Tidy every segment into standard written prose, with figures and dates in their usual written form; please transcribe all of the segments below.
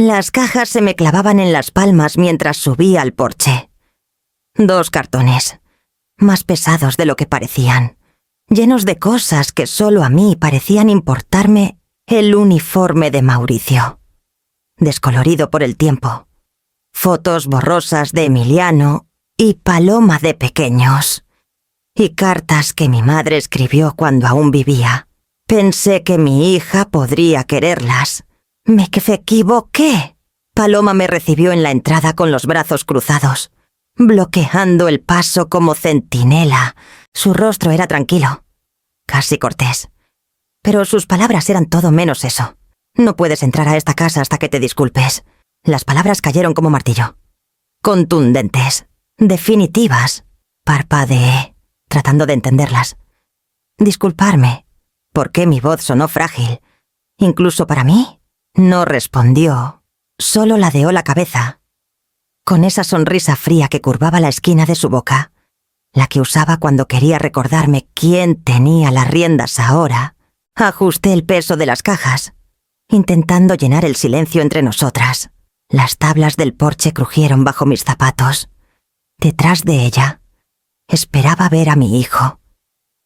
Las cajas se me clavaban en las palmas mientras subía al porche. 2 cartones, más pesados de lo que parecían, llenos de cosas que solo a mí parecían importarme el uniforme de Mauricio, descolorido por el tiempo, fotos borrosas de Emiliano y Paloma de pequeños, y cartas que mi madre escribió cuando aún vivía. Pensé que mi hija podría quererlas. Me equivoqué. Paloma me recibió en la entrada con los brazos cruzados, bloqueando el paso como centinela. Su rostro era tranquilo, casi cortés. Pero sus palabras eran todo menos eso. No puedes entrar a esta casa hasta que te disculpes. Las palabras cayeron como martillo. Contundentes, definitivas. Parpadeé, tratando de entenderlas. Disculparme. ¿Por qué mi voz sonó frágil? Incluso para mí. No respondió. Solo ladeó la cabeza. Con esa sonrisa fría que curvaba la esquina de su boca, la que usaba cuando quería recordarme quién tenía las riendas ahora, ajusté el peso de las cajas, intentando llenar el silencio entre nosotras. Las tablas del porche crujieron bajo mis zapatos. Detrás de ella, esperaba ver a mi hijo.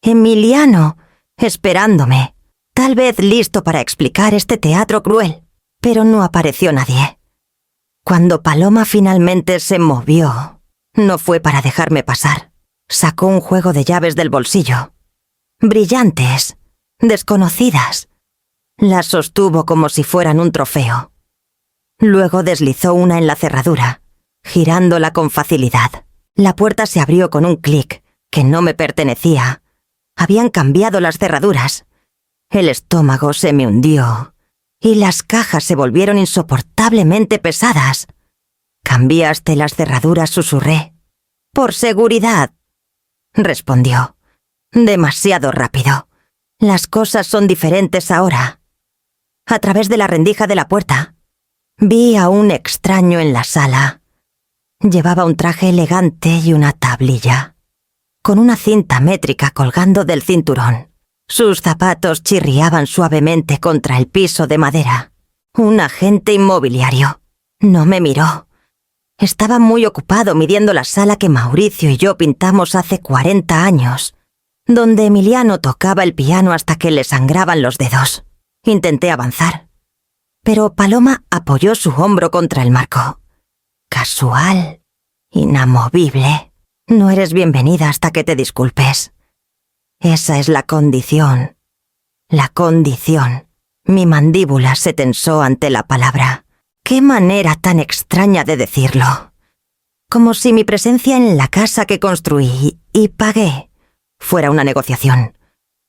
Emiliano, esperándome, tal vez listo para explicar este teatro cruel, pero no apareció nadie. Cuando Paloma finalmente se movió, no fue para dejarme pasar. Sacó un juego de llaves del bolsillo. Brillantes, desconocidas. Las sostuvo como si fueran un trofeo. Luego deslizó una en la cerradura, girándola con facilidad. La puerta se abrió con un clic que no me pertenecía. Habían cambiado las cerraduras. El estómago se me hundió y las cajas se volvieron insoportablemente pesadas. «¿Cambiaste las cerraduras?», susurré. «Por seguridad», respondió. «Demasiado rápido. Las cosas son diferentes ahora». A través de la rendija de la puerta, vi a un extraño en la sala. Llevaba un traje elegante y una tablilla, con una cinta métrica colgando del cinturón. Sus zapatos chirriaban suavemente contra el piso de madera. Un agente inmobiliario. No me miró. Estaba muy ocupado midiendo la sala que Mauricio y yo pintamos hace 40 años, donde Emiliano tocaba el piano hasta que le sangraban los dedos. Intenté avanzar, pero Paloma apoyó su hombro contra el marco. Casual, inamovible. «No eres bienvenida hasta que te disculpes. Esa es la condición. La condición». Mi mandíbula se tensó ante la palabra. ¡Qué manera tan extraña de decirlo! Como si mi presencia en la casa que construí y pagué fuera una negociación.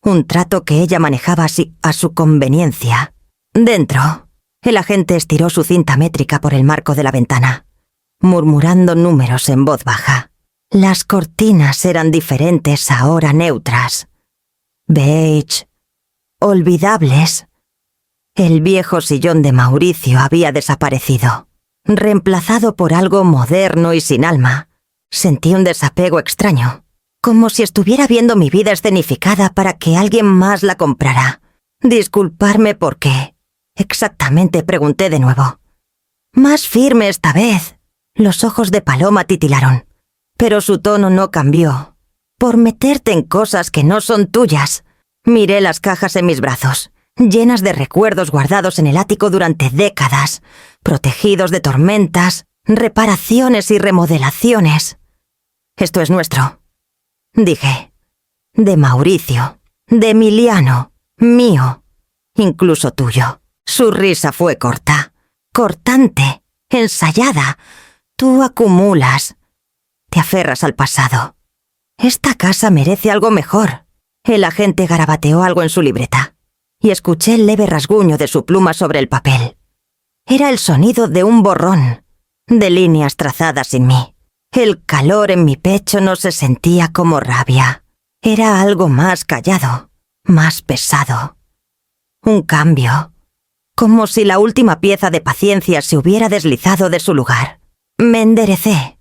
Un trato que ella manejaba así a su conveniencia. Dentro, el agente estiró su cinta métrica por el marco de la ventana, murmurando números en voz baja. Las cortinas eran diferentes ahora, neutras. Beige. Olvidables. El viejo sillón de Mauricio había desaparecido, reemplazado por algo moderno y sin alma. Sentí un desapego extraño, como si estuviera viendo mi vida escenificada para que alguien más la comprara. «¿Disculparme por qué?», exactamente, pregunté de nuevo. Más firme esta vez. Los ojos de Paloma titilaron, pero su tono no cambió. «Por meterte en cosas que no son tuyas». Miré las cajas en mis brazos, llenas de recuerdos guardados en el ático durante décadas, protegidos de tormentas, reparaciones y remodelaciones. «Esto es nuestro», dije. «De Mauricio, de Emiliano, mío, incluso tuyo». Su risa fue corta, cortante, ensayada. «Tú acumulas. Te aferras al pasado. Esta casa merece algo mejor». El agente garabateó algo en su libreta, y escuché el leve rasguño de su pluma sobre el papel. Era el sonido de un borrón, de líneas trazadas sin mí. El calor en mi pecho no se sentía como rabia. Era algo más callado, más pesado. Un cambio, como si la última pieza de paciencia se hubiera deslizado de su lugar. Me enderecé.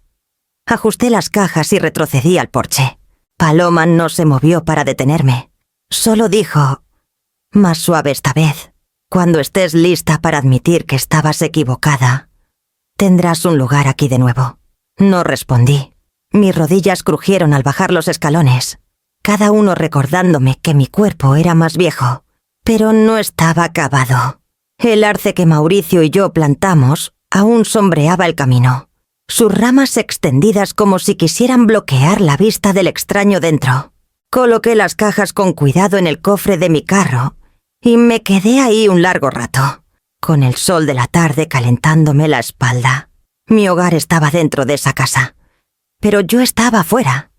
Ajusté las cajas y retrocedí al porche. Paloma no se movió para detenerme. Solo dijo, más suave esta vez, Cuando estés lista para admitir que estabas equivocada, tendrás un lugar aquí de nuevo. No respondí. Mis rodillas crujieron al bajar los escalones, cada uno recordándome que mi cuerpo era más viejo, pero no estaba acabado. El arce que Mauricio y yo plantamos aún sombreaba el camino, sus ramas extendidas como si quisieran bloquear la vista del extraño dentro. Coloqué las cajas con cuidado en el cofre de mi carro y me quedé ahí un largo rato, con el sol de la tarde calentándome la espalda. Mi hogar estaba dentro de esa casa, pero yo estaba fuera,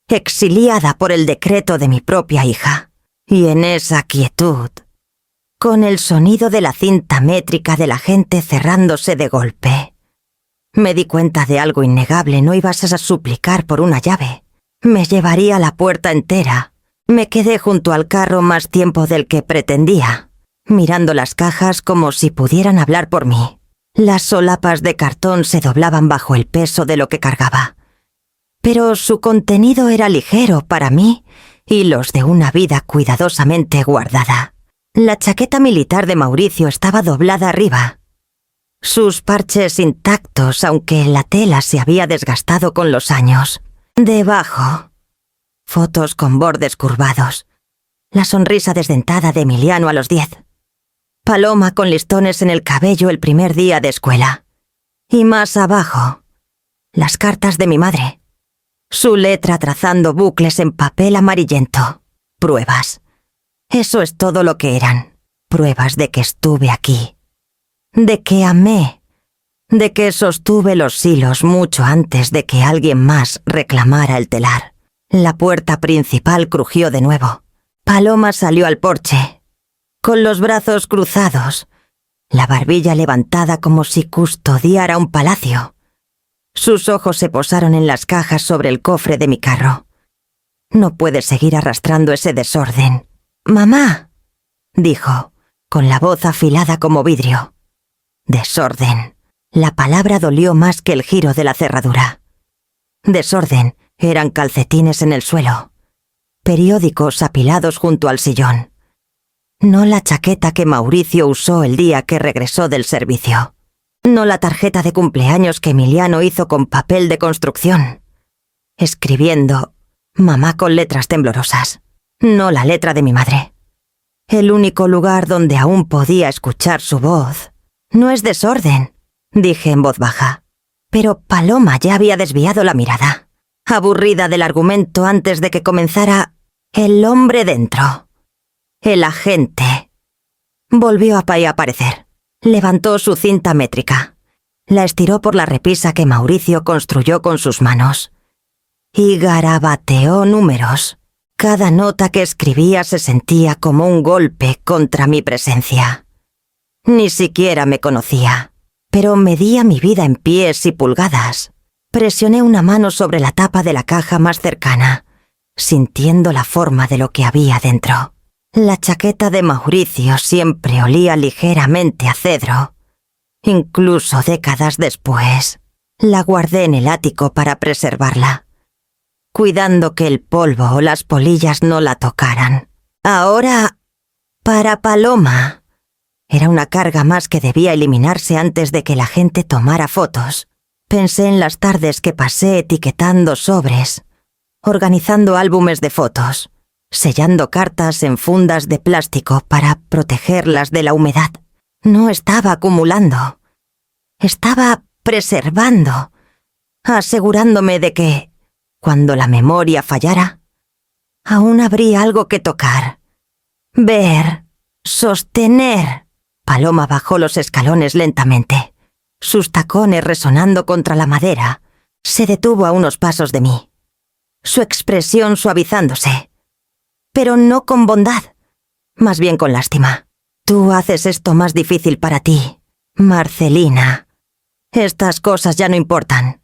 exiliada por el decreto de mi propia hija. Y en esa quietud, con el sonido de la cinta métrica de la gente cerrándose de golpe, me di cuenta de algo innegable. No ibas a suplicar por una llave. Me llevaría la puerta entera. Me quedé junto al carro más tiempo del que pretendía, mirando las cajas como si pudieran hablar por mí. Las solapas de cartón se doblaban bajo el peso de lo que cargaba, pero su contenido era ligero para mí y los de una vida cuidadosamente guardada. La chaqueta militar de Mauricio estaba doblada arriba, sus parches intactos, aunque la tela se había desgastado con los años. Debajo, fotos con bordes curvados, la sonrisa desdentada de Emiliano a los 10, Paloma con listones en el cabello el primer día de escuela, y más abajo, las cartas de mi madre, su letra trazando bucles en papel amarillento. Pruebas. Eso es todo lo que eran. Pruebas de que estuve aquí, de que amé, de que sostuve los hilos mucho antes de que alguien más reclamara el telar. La puerta principal crujió de nuevo. Paloma salió al porche, con los brazos cruzados, la barbilla levantada como si custodiara un palacio. Sus ojos se posaron en las cajas sobre el cofre de mi carro. No puedes seguir arrastrando ese desorden. «Mamá», dijo, con la voz afilada como vidrio. Desorden. La palabra dolió más que el giro de la cerradura. Desorden eran calcetines en el suelo, periódicos apilados junto al sillón. No la chaqueta que Mauricio usó el día que regresó del servicio. No la tarjeta de cumpleaños que Emiliano hizo con papel de construcción, escribiendo «mamá» con letras temblorosas. No la letra de mi madre. El único lugar donde aún podía escuchar su voz. «No es desorden», dije en voz baja. Pero Paloma ya había desviado la mirada, aburrida del argumento antes de que comenzara «el hombre dentro». El agente. Volvió a aparecer. Levantó su cinta métrica. La estiró por la repisa que Mauricio construyó con sus manos. Y garabateó números. Cada nota que escribía se sentía como un golpe contra mi presencia. Ni siquiera me conocía, pero medía mi vida en pies y pulgadas. Presioné una mano sobre la tapa de la caja más cercana, sintiendo la forma de lo que había dentro. La chaqueta de Mauricio siempre olía ligeramente a cedro. Incluso décadas después, la guardé en el ático para preservarla, cuidando que el polvo o las polillas no la tocaran. Ahora, para Paloma, era una carga más que debía eliminarse antes de que la gente tomara fotos. Pensé en las tardes que pasé etiquetando sobres, organizando álbumes de fotos, sellando cartas en fundas de plástico para protegerlas de la humedad. No estaba acumulando. Estaba preservando, asegurándome de que, cuando la memoria fallara, aún habría algo que tocar, ver, sostener. Paloma bajó los escalones lentamente. Sus tacones resonando contra la madera, se detuvo a unos pasos de mí, su expresión suavizándose, pero no con bondad, más bien con lástima. «Tú haces esto más difícil para ti, Marcelina. Estas cosas ya no importan.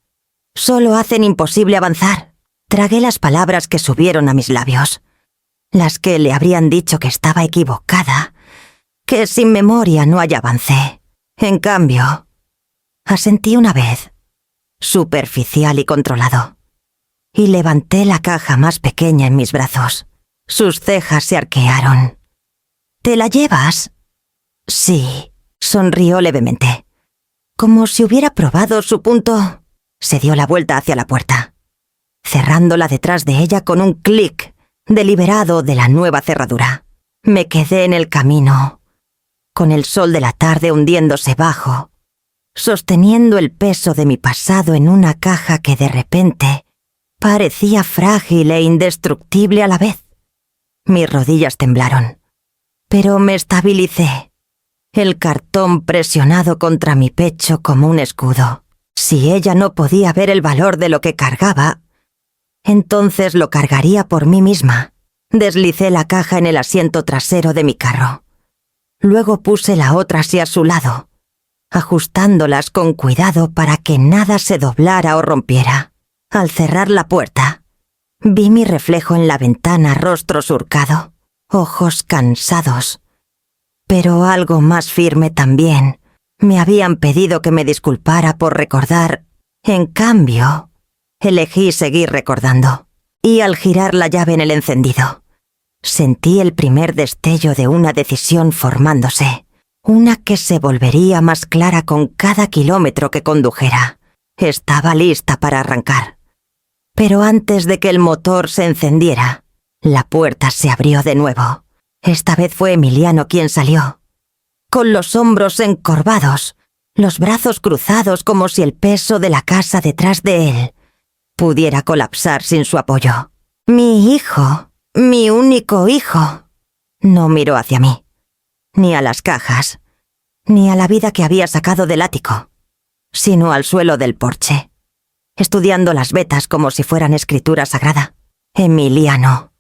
Solo hacen imposible avanzar». Tragué las palabras que subieron a mis labios, las que le habrían dicho que estaba equivocada, que sin memoria no hay avance. En cambio, asentí una vez, superficial y controlado, y levanté la caja más pequeña en mis brazos. Sus cejas se arquearon. «¿Te la llevas?». Sí, sonrió levemente. Como si hubiera probado su punto, se dio la vuelta hacia la puerta, cerrándola detrás de ella con un clic deliberado de la nueva cerradura. Me quedé en el camino, con el sol de la tarde hundiéndose bajo, sosteniendo el peso de mi pasado en una caja que de repente parecía frágil e indestructible a la vez. Mis rodillas temblaron, pero me estabilicé, el cartón presionado contra mi pecho como un escudo. Si ella no podía ver el valor de lo que cargaba, entonces lo cargaría por mí misma. Deslicé la caja en el asiento trasero de mi carro. Luego puse la otra hacia su lado, ajustándolas con cuidado para que nada se doblara o rompiera. Al cerrar la puerta, vi mi reflejo en la ventana, rostro surcado, ojos cansados, pero algo más firme también. Me habían pedido que me disculpara por recordar. En cambio, elegí seguir recordando. Y al girar la llave en el encendido, sentí el primer destello de una decisión formándose, una que se volvería más clara con cada kilómetro que condujera. Estaba lista para arrancar. Pero antes de que el motor se encendiera, la puerta se abrió de nuevo. Esta vez fue Emiliano quien salió, con los hombros encorvados, los brazos cruzados como si el peso de la casa detrás de él pudiera colapsar sin su apoyo. Mi hijo, mi único hijo, no miró hacia mí, ni a las cajas, ni a la vida que había sacado del ático, sino al suelo del porche, estudiando las vetas como si fueran escritura sagrada. Emiliano.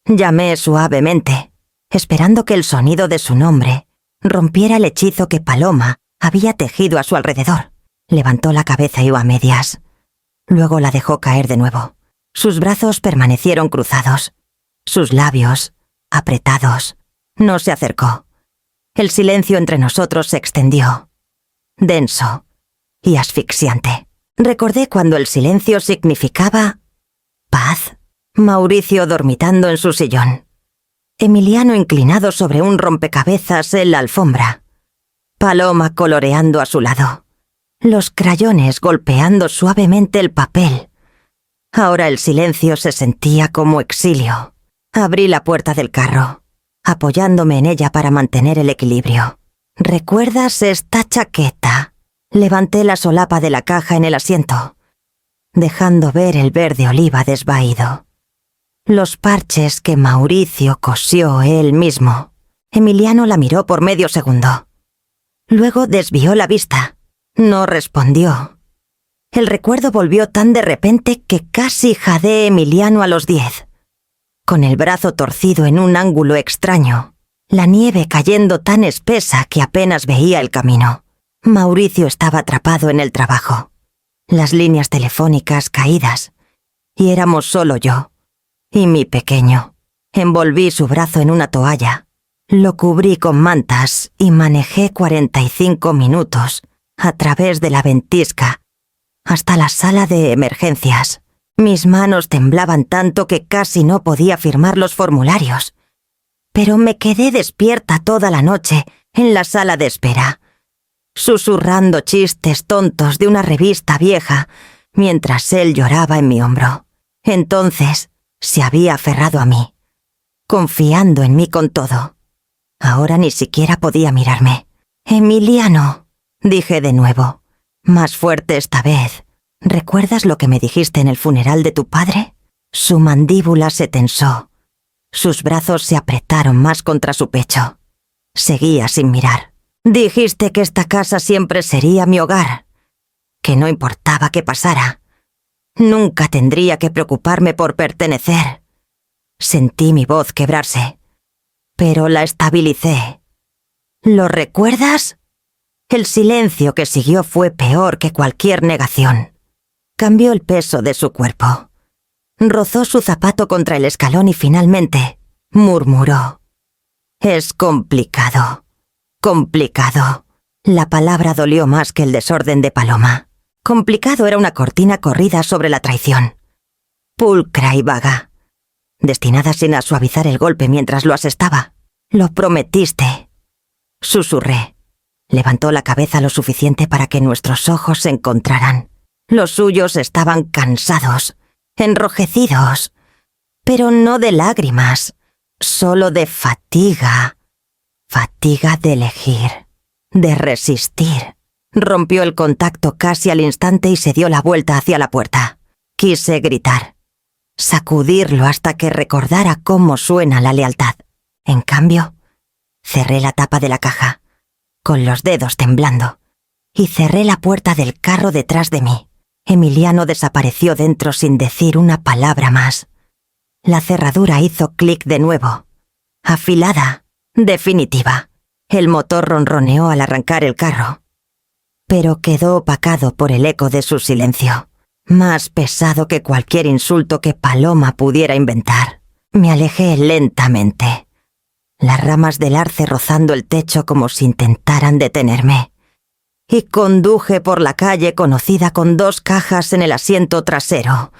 Llamé suavemente, esperando que el sonido de su nombre rompiera el hechizo que Paloma había tejido a su alrededor. Levantó la cabeza y a medias. Luego la dejó caer de nuevo. Sus brazos permanecieron cruzados, sus labios apretados. No se acercó. El silencio entre nosotros se extendió, denso y asfixiante. Recordé cuando el silencio significaba paz. Mauricio dormitando en su sillón. Emiliano inclinado sobre un rompecabezas en la alfombra. Paloma coloreando a su lado. Los crayones golpeando suavemente el papel. Ahora el silencio se sentía como exilio. Abrí la puerta del carro, apoyándome en ella para mantener el equilibrio. ¿Recuerdas esta chaqueta? Levanté la solapa de la caja en el asiento, dejando ver el verde oliva desvaído. Los parches que Mauricio cosió él mismo. Emiliano la miró por medio segundo. Luego desvió la vista. No respondió. El recuerdo volvió tan de repente que casi jadeé Emiliano a los 10. Con el brazo torcido en un ángulo extraño, la nieve cayendo tan espesa que apenas veía el camino. Mauricio estaba atrapado en el trabajo. Las líneas telefónicas caídas. Y éramos solo yo y mi pequeño. Envolví su brazo en una toalla, lo cubrí con mantas y manejé 45 minutos a través de la ventisca hasta la sala de emergencias. Mis manos temblaban tanto que casi no podía firmar los formularios. Pero me quedé despierta toda la noche en la sala de espera, susurrando chistes tontos de una revista vieja mientras él lloraba en mi hombro. Entonces se había aferrado a mí, confiando en mí con todo. Ahora ni siquiera podía mirarme. Emiliano, dije de nuevo, más fuerte esta vez. ¿Recuerdas lo que me dijiste en el funeral de tu padre? Su mandíbula se tensó. Sus brazos se apretaron más contra su pecho. Seguía sin mirar. Dijiste que esta casa siempre sería mi hogar, que no importaba qué pasara. Nunca tendría que preocuparme por pertenecer. Sentí mi voz quebrarse, pero la estabilicé. ¿Lo recuerdas? El silencio que siguió fue peor que cualquier negación. Cambió el peso de su cuerpo. Rozó su zapato contra el escalón y finalmente murmuró. Es complicado. Complicado. La palabra dolió más que el desorden de Paloma. Complicado era una cortina corrida sobre la traición. Pulcra y vaga, destinada sin a suavizar el golpe mientras lo asestaba. Lo prometiste. susurré. Levantó la cabeza lo suficiente para que nuestros ojos se encontraran. Los suyos estaban cansados, enrojecidos, pero no de lágrimas, solo de fatiga. Fatiga de elegir, de resistir. Rompió el contacto casi al instante y se dio la vuelta hacia la puerta. Quise gritar, sacudirlo hasta que recordara cómo suena la lealtad. En cambio, cerré la tapa de la caja, con los dedos temblando, y cerré la puerta del carro detrás de mí. Emiliano desapareció dentro sin decir una palabra más. La cerradura hizo clic de nuevo. Afilada, definitiva. El motor ronroneó al arrancar el carro, pero quedó opacado por el eco de su silencio, más pesado que cualquier insulto que Paloma pudiera inventar. Me alejé lentamente, las ramas del arce rozando el techo como si intentaran detenerme, y conduje por la calle conocida con 2 cajas en el asiento trasero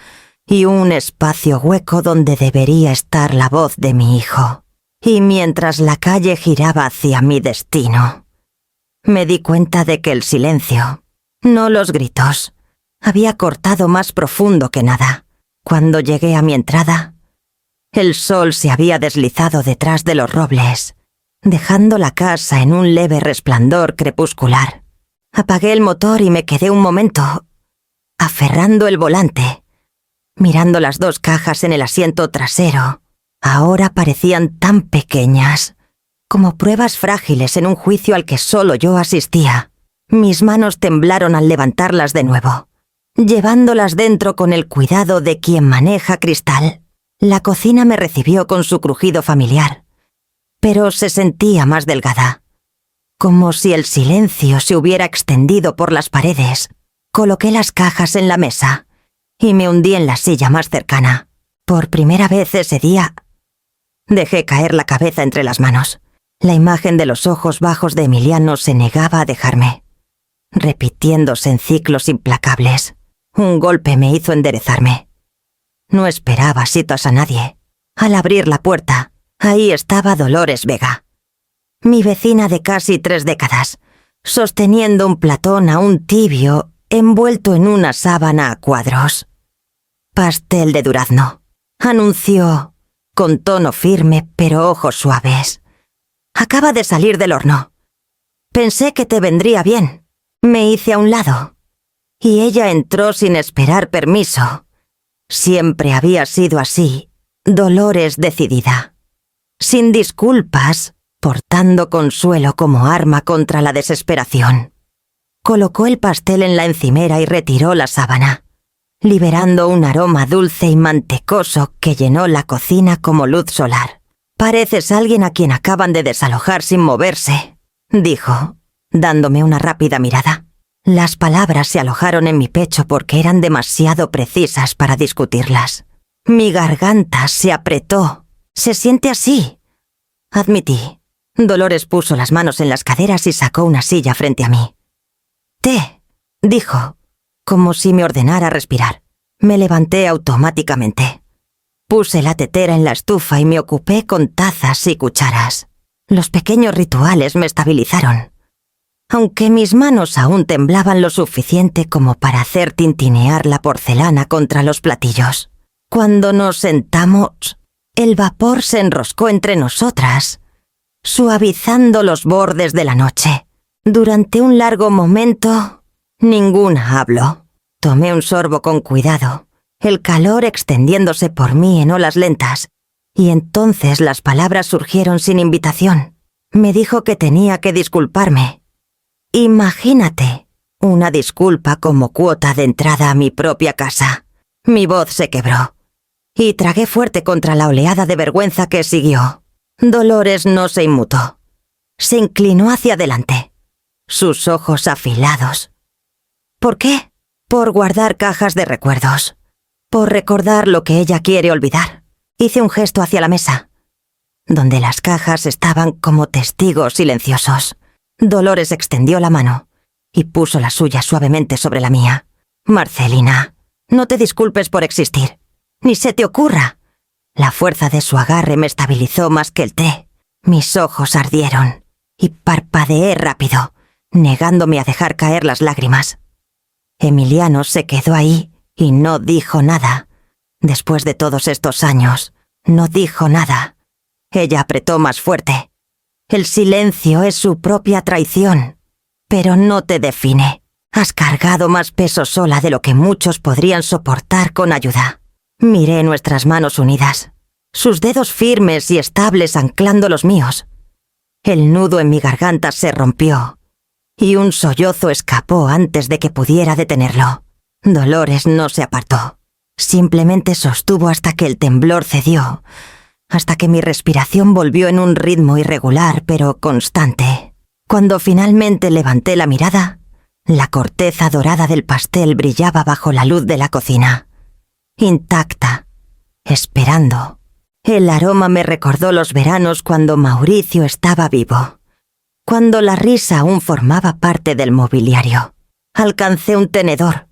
y un espacio hueco donde debería estar la voz de mi hijo. Y mientras la calle giraba hacia mi destino, me di cuenta de que el silencio, no los gritos, había cortado más profundo que nada. Cuando llegué a mi entrada, el sol se había deslizado detrás de los robles, dejando la casa en un leve resplandor crepuscular. Apagué el motor y me quedé un momento, aferrando el volante, mirando las 2 cajas en el asiento trasero. Ahora parecían tan pequeñas, como pruebas frágiles en un juicio al que solo yo asistía. Mis manos temblaron al levantarlas de nuevo, llevándolas dentro con el cuidado de quien maneja cristal. La cocina me recibió con su crujido familiar, pero se sentía más delgada, como si el silencio se hubiera extendido por las paredes. Coloqué las cajas en la mesa y me hundí en la silla más cercana. Por primera vez ese día, dejé caer la cabeza entre las manos. La imagen de los ojos bajos de Emiliano se negaba a dejarme, repitiéndose en ciclos implacables. Un golpe me hizo enderezarme. No esperaba citas a nadie. Al abrir la puerta, ahí estaba Dolores Vega, mi vecina de casi 3 décadas, sosteniendo un platón aún tibio envuelto en una sábana a cuadros. «Pastel de durazno», anunció, con tono firme pero ojos suaves. «Acaba de salir del horno. Pensé que te vendría bien». Me hice a un lado, y ella entró sin esperar permiso. Siempre había sido así, Dolores decidida, sin disculpas, portando consuelo como arma contra la desesperación. Colocó el pastel en la encimera y retiró la sábana, liberando un aroma dulce y mantecoso que llenó la cocina como luz solar. «Pareces alguien a quien acaban de desalojar sin moverse», dijo, dándome una rápida mirada. Las palabras se alojaron en mi pecho porque eran demasiado precisas para discutirlas. Mi garganta se apretó. «Se siente así», admití. Dolores puso las manos en las caderas y sacó una silla frente a mí. «Té», dijo, como si me ordenara respirar. Me levanté automáticamente. Puse la tetera en la estufa y me ocupé con tazas y cucharas. Los pequeños rituales me estabilizaron, aunque mis manos aún temblaban lo suficiente como para hacer tintinear la porcelana contra los platillos. Cuando nos sentamos, el vapor se enroscó entre nosotras, suavizando los bordes de la noche. Durante un largo momento, ninguna habló. Tomé un sorbo con cuidado, el calor extendiéndose por mí en olas lentas, y entonces las palabras surgieron sin invitación. Me dijo que tenía que disculparme. Imagínate, una disculpa como cuota de entrada a mi propia casa. Mi voz se quebró, y tragué fuerte contra la oleada de vergüenza que siguió. Dolores no se inmutó. Se inclinó hacia adelante, sus ojos afilados. ¿Por qué? Por guardar cajas de recuerdos. Por recordar lo que ella quiere olvidar. Hice un gesto hacia la mesa, donde las cajas estaban como testigos silenciosos. Dolores extendió la mano y puso la suya suavemente sobre la mía. «Marcelina, no te disculpes por existir. Ni se te ocurra». La fuerza de su agarre me estabilizó más que el té. Mis ojos ardieron. y parpadeé rápido, negándome a dejar caer las lágrimas. Emiliano se quedó ahí y no dijo nada. Después de todos estos años, no dijo nada. Ella apretó más fuerte. El silencio es su propia traición, pero no te define. Has cargado más peso sola de lo que muchos podrían soportar con ayuda. Miré nuestras manos unidas, sus dedos firmes y estables anclando los míos. El nudo en mi garganta se rompió y un sollozo escapó antes de que pudiera detenerlo. Dolores no se apartó. Simplemente sostuvo hasta que el temblor cedió, hasta que mi respiración volvió en un ritmo irregular pero constante. Cuando finalmente levanté la mirada, la corteza dorada del pastel brillaba bajo la luz de la cocina, intacta, esperando. El aroma me recordó los veranos cuando Mauricio estaba vivo, cuando la risa aún formaba parte del mobiliario. Alcancé un tenedor,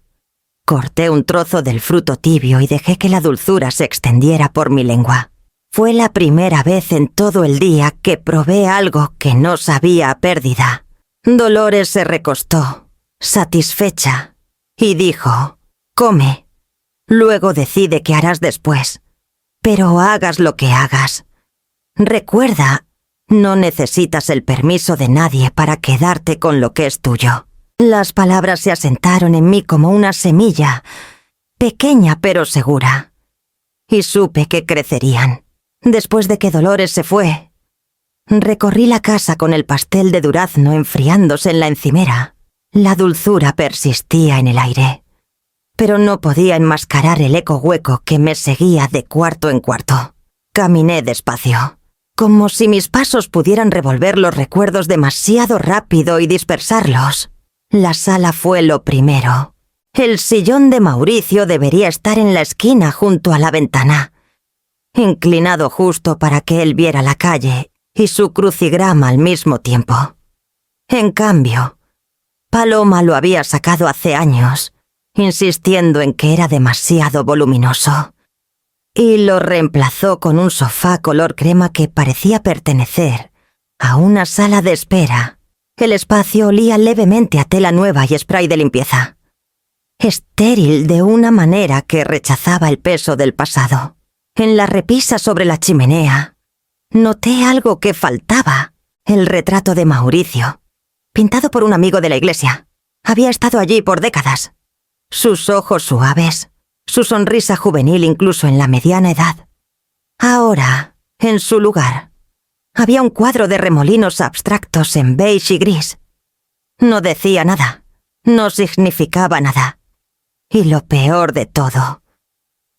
corté un trozo del fruto tibio y dejé que la dulzura se extendiera por mi lengua. Fue la primera vez en todo el día que probé algo que no sabía a pérdida. Dolores se recostó, satisfecha, y dijo: «Come. Luego decide qué harás después. Pero hagas lo que hagas. Recuerda, no necesitas el permiso de nadie para quedarte con lo que es tuyo». Las palabras se asentaron en mí como una semilla, pequeña pero segura, y supe que crecerían. Después de que Dolores se fue, recorrí la casa con el pastel de durazno enfriándose en la encimera. La dulzura persistía en el aire, pero no podía enmascarar el eco hueco que me seguía de cuarto en cuarto. Caminé despacio, como si mis pasos pudieran revolver los recuerdos demasiado rápido y dispersarlos. La sala fue lo primero. El sillón de Mauricio debería estar en la esquina junto a la ventana, inclinado justo para que él viera la calle y su crucigrama al mismo tiempo. En cambio, Paloma lo había sacado hace años, insistiendo en que era demasiado voluminoso, y lo reemplazó con un sofá color crema que parecía pertenecer a una sala de espera. El espacio olía levemente a tela nueva y spray de limpieza, estéril de una manera que rechazaba el peso del pasado. En la repisa sobre la chimenea, noté algo que faltaba: el retrato de Mauricio, pintado por un amigo de la iglesia. Había estado allí por décadas. Sus ojos suaves, su sonrisa juvenil incluso en la mediana edad. Ahora, en su lugar, había un cuadro de remolinos abstractos en beige y gris. No decía nada, no significaba nada. Y lo peor de todo,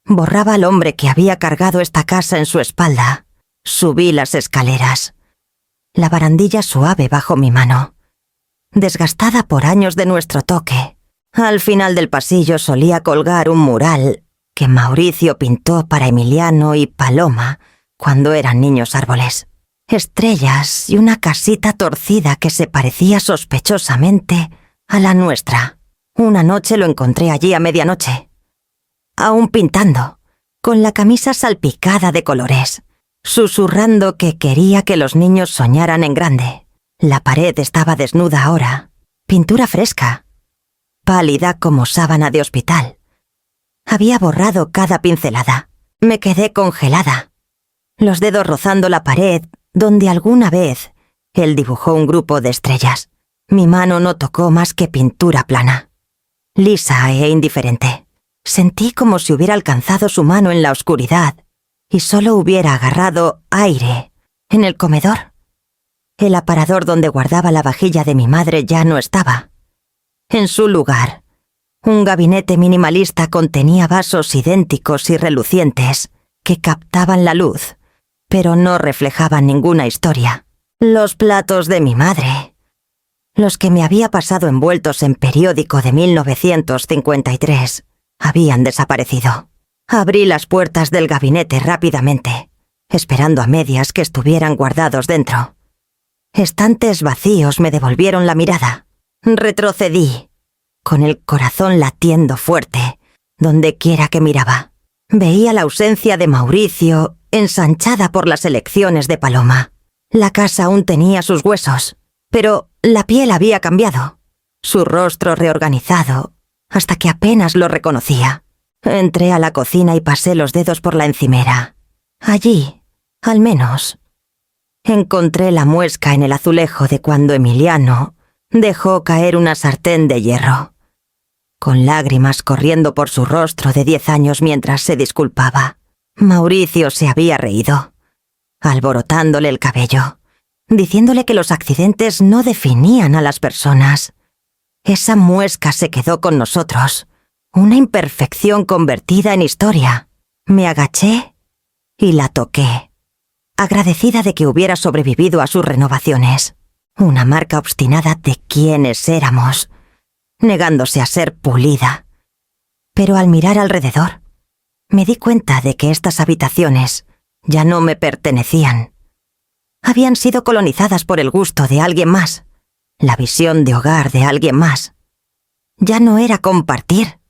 borraba al hombre que había cargado esta casa en su espalda. Subí las escaleras, la barandilla suave bajo mi mano, desgastada por años de nuestro toque. Al final del pasillo solía colgar un mural que Mauricio pintó para Emiliano y Paloma cuando eran niños árboles. Estrellas y una casita torcida que se parecía sospechosamente a la nuestra. Una noche lo encontré allí a medianoche, aún pintando, con la camisa salpicada de colores, susurrando que quería que los niños soñaran en grande. La pared estaba desnuda ahora, pintura fresca, pálida como sábana de hospital. Había borrado cada pincelada. Me quedé congelada, los dedos rozando la pared donde alguna vez él dibujó un grupo de estrellas. Mi mano no tocó más que pintura plana, lisa e indiferente. Sentí como si hubiera alcanzado su mano en la oscuridad y solo hubiera agarrado aire en el comedor. El aparador donde guardaba la vajilla de mi madre ya no estaba. En su lugar, un gabinete minimalista contenía vasos idénticos y relucientes que captaban la luz, pero no reflejaban ninguna historia. Los platos de mi madre, los que me había pasado envueltos en periódico de 1953, habían desaparecido. Abrí las puertas del gabinete rápidamente, esperando a medias que estuvieran guardados dentro. Estantes vacíos me devolvieron la mirada. Retrocedí, con el corazón latiendo fuerte, donde quiera que miraba. Veía la ausencia de Mauricio ensanchada por las elecciones de Paloma. La casa aún tenía sus huesos, Pero la piel había cambiado, su rostro reorganizado, hasta que apenas lo reconocía. Entré a la cocina y pasé los dedos por la encimera. Allí, al menos, encontré la muesca en el azulejo de cuando Emiliano dejó caer una sartén de hierro, con lágrimas corriendo por su rostro de 10 años mientras se disculpaba. Mauricio se había reído, alborotándole el cabello, diciéndole que los accidentes no definían a las personas. Esa muesca se quedó con nosotros, una imperfección convertida en historia. Me agaché y la toqué, agradecida de que hubiera sobrevivido a sus renovaciones. Una marca obstinada de quiénes éramos, negándose a ser pulida. Pero al mirar alrededor, me di cuenta de que estas habitaciones ya no me pertenecían. Habían sido colonizadas por el gusto de alguien más, la visión de hogar de alguien más. Ya no era compartir,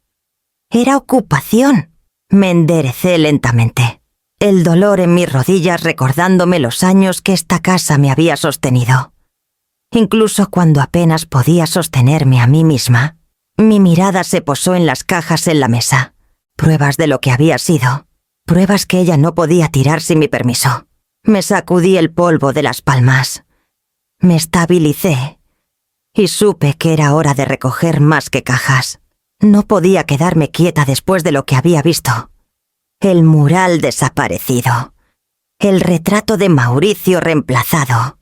era ocupación. Me enderecé lentamente, el dolor en mis rodillas recordándome los años que esta casa me había sostenido. Incluso cuando apenas podía sostenerme a mí misma, mi mirada se posó en las cajas en la mesa, pruebas de lo que había sido, pruebas que ella no podía tirar sin mi permiso. Me sacudí el polvo de las palmas, me estabilicé y supe que era hora de recoger más que cajas. No podía quedarme quieta después de lo que había visto. El mural desaparecido, el retrato de Mauricio reemplazado.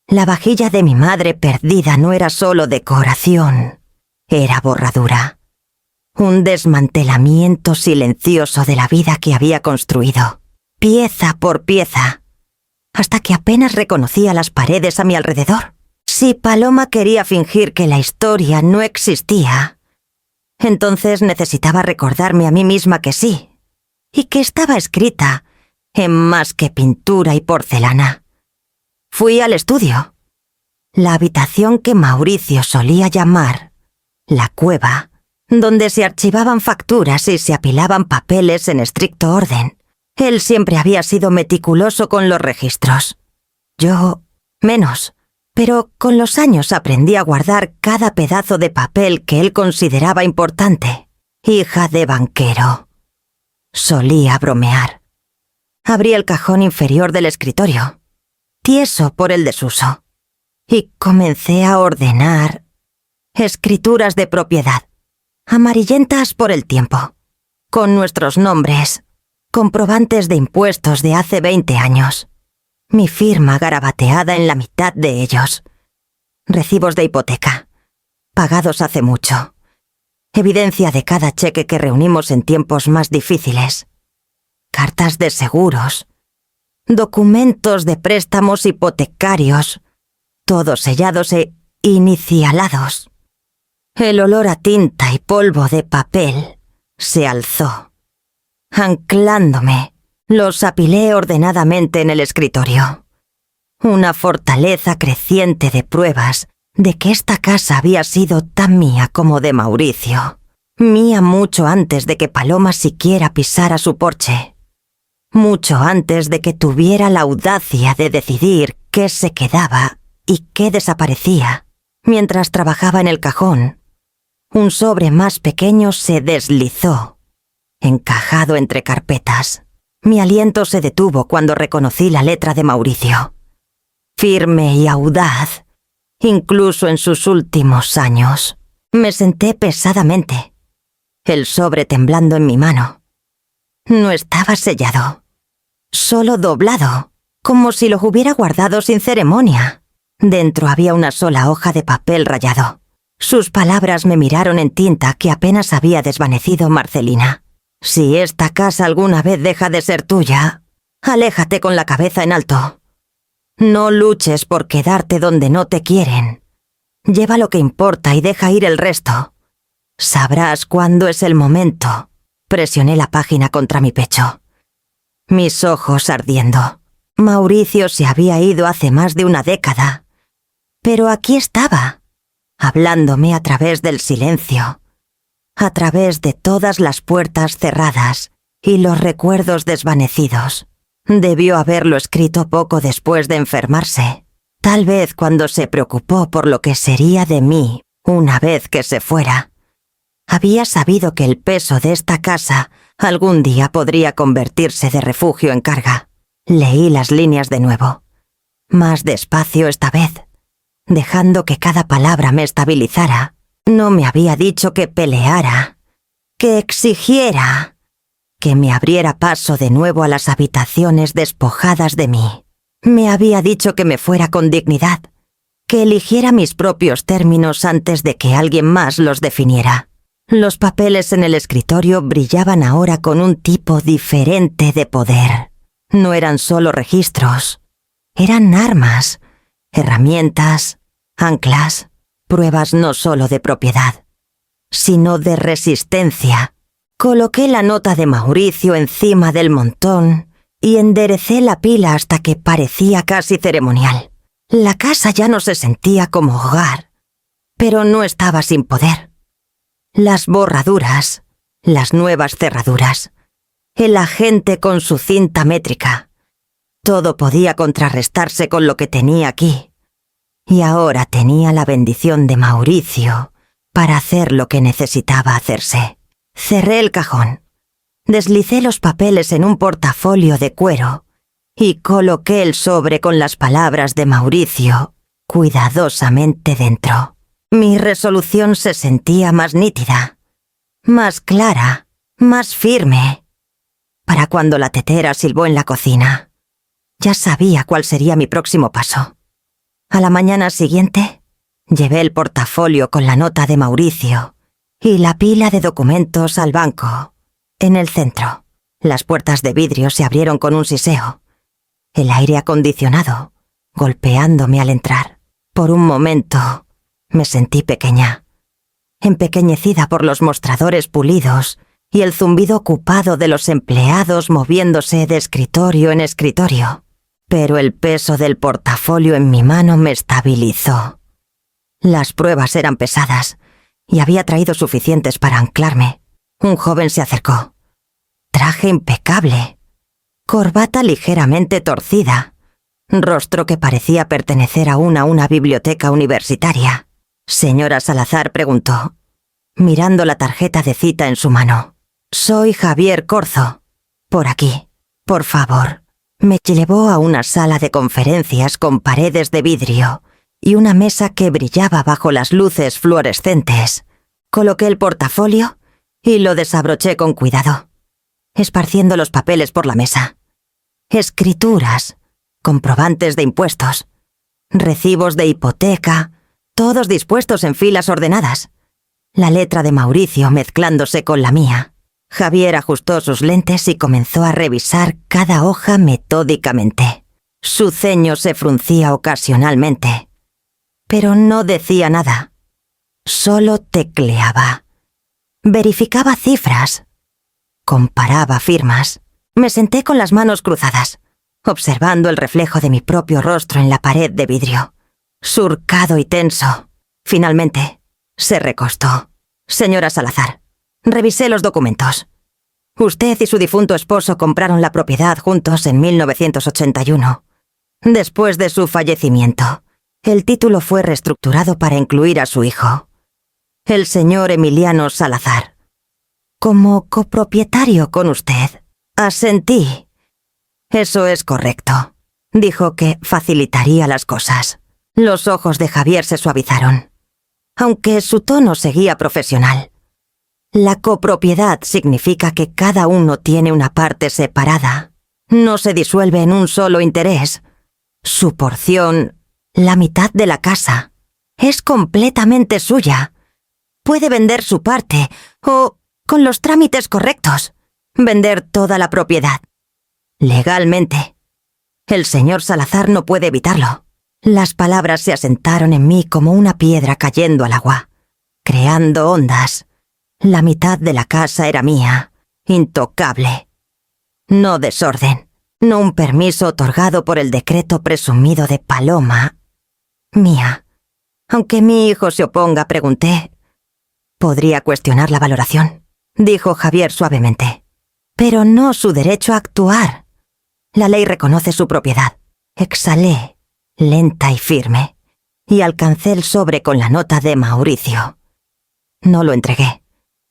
La vajilla de mi madre perdida no era solo decoración, era borradura. Un desmantelamiento silencioso de la vida que había construido, pieza por pieza, hasta que apenas reconocía las paredes a mi alrededor. Si Paloma quería fingir que la historia no existía, entonces necesitaba recordarme a mí misma que sí, y que estaba escrita en más que pintura y porcelana. Fui al estudio, la habitación que Mauricio solía llamar la cueva, donde se archivaban facturas y se apilaban papeles en estricto orden. Él siempre había sido meticuloso con los registros. Yo, menos, pero con los años aprendí a guardar cada pedazo de papel que él consideraba importante. Hija de banquero. Solía bromear. Abrí el cajón inferior del escritorio, tieso por el desuso, y comencé a ordenar escrituras de propiedad, amarillentas por el tiempo, con nuestros nombres, comprobantes de impuestos de hace 20 años, mi firma garabateada en la mitad de ellos, recibos de hipoteca, pagados hace mucho, evidencia de cada cheque que reunimos en tiempos más difíciles, cartas de seguros, documentos de préstamos hipotecarios, todos sellados e inicialados. El olor a tinta y polvo de papel se alzó. Anclándome, los apilé ordenadamente en el escritorio. Una fortaleza creciente de pruebas de que esta casa había sido tan mía como de Mauricio. Mía mucho antes de que Paloma siquiera pisara su porche. Mucho antes de que tuviera la audacia de decidir qué se quedaba y qué desaparecía. Mientras trabajaba en el cajón, un sobre más pequeño se deslizó, encajado entre carpetas. Mi aliento se detuvo cuando reconocí la letra de Mauricio. Firme y audaz, incluso en sus últimos años. Me senté pesadamente, el sobre temblando en mi mano. No estaba sellado, solo doblado, como si lo hubiera guardado sin ceremonia. Dentro había una sola hoja de papel rayado. Sus palabras me miraron en tinta que apenas había desvanecido Marcelina. Si esta casa alguna vez deja de ser tuya, aléjate con la cabeza en alto. No luches por quedarte donde no te quieren. Lleva lo que importa y deja ir el resto. Sabrás cuándo es el momento. Presioné la página contra mi pecho, mis ojos ardiendo. Mauricio se había ido hace más de una década, pero aquí estaba, hablándome a través del silencio, a través de todas las puertas cerradas y los recuerdos desvanecidos. Debió haberlo escrito poco después de enfermarse. Tal vez cuando se preocupó por lo que sería de mí una vez que se fuera, había sabido que el peso de esta casa algún día podría convertirse de refugio en carga. Leí las líneas de nuevo, más despacio esta vez, dejando que cada palabra me estabilizara. No me había dicho que peleara, que exigiera, que me abriera paso de nuevo a las habitaciones despojadas de mí. Me había dicho que me fuera con dignidad, que eligiera mis propios términos antes de que alguien más los definiera. Los papeles en el escritorio brillaban ahora con un tipo diferente de poder. No eran solo registros, eran armas, herramientas, anclas, pruebas no solo de propiedad, sino de resistencia. Coloqué la nota de Mauricio encima del montón y enderecé la pila hasta que parecía casi ceremonial. La casa ya no se sentía como hogar, pero no estaba sin poder. Las borraduras, las nuevas cerraduras, el agente con su cinta métrica, todo podía contrarrestarse con lo que tenía aquí. Y ahora tenía la bendición de Mauricio para hacer lo que necesitaba hacerse. Cerré el cajón, deslicé los papeles en un portafolio de cuero y coloqué el sobre con las palabras de Mauricio cuidadosamente dentro. Mi resolución se sentía más nítida, más clara, más firme. Para cuando la tetera silbó en la cocina, ya sabía cuál sería mi próximo paso. A la mañana siguiente, llevé el portafolio con la nota de Mauricio y la pila de documentos al banco. En el centro, las puertas de vidrio se abrieron con un siseo. El aire acondicionado, golpeándome al entrar. Por un momento, me sentí pequeña, empequeñecida por los mostradores pulidos y el zumbido ocupado de los empleados moviéndose de escritorio en escritorio. Pero el peso del portafolio en mi mano me estabilizó. Las pruebas eran pesadas y había traído suficientes para anclarme. Un joven se acercó. Traje impecable, corbata ligeramente torcida, rostro que parecía pertenecer aún a una biblioteca universitaria. Señora Salazar preguntó, mirando la tarjeta de cita en su mano. Soy Javier Corzo. Por aquí, por favor. Me llevó a una sala de conferencias con paredes de vidrio y una mesa que brillaba bajo las luces fluorescentes. Coloqué el portafolio y lo desabroché con cuidado, esparciendo los papeles por la mesa. Escrituras, comprobantes de impuestos, recibos de hipoteca, todos dispuestos en filas ordenadas. La letra de Mauricio mezclándose con la mía. Javier ajustó sus lentes y comenzó a revisar cada hoja metódicamente. Su ceño se fruncía ocasionalmente, pero no decía nada. Solo tecleaba. Verificaba cifras. Comparaba firmas. Me senté con las manos cruzadas, observando el reflejo de mi propio rostro en la pared de vidrio, surcado y tenso. Finalmente, se recostó. Señora Salazar, revisé los documentos. Usted y su difunto esposo compraron la propiedad juntos en 1981. Después de su fallecimiento, el título fue reestructurado para incluir a su hijo, el señor Emiliano Salazar, como copropietario con usted. Asentí. Eso es correcto. Dijo que facilitaría las cosas. Los ojos de Javier se suavizaron, aunque su tono seguía profesional. La copropiedad significa que cada uno tiene una parte separada. No se disuelve en un solo interés. Su porción, la mitad de la casa, es completamente suya. Puede vender su parte o, con los trámites correctos, vender toda la propiedad. Legalmente. El señor Salazar no puede evitarlo. Las palabras se asentaron en mí como una piedra cayendo al agua, creando ondas. La mitad de la casa era mía, intocable. No desorden, no un permiso otorgado por el decreto presumido de Paloma. Mía. Aunque mi hijo se oponga, pregunté. Podría cuestionar la valoración, dijo Javier suavemente, pero no su derecho a actuar. La ley reconoce su propiedad. Exhalé, lenta y firme, y alcancé el sobre con la nota de Mauricio. No lo entregué.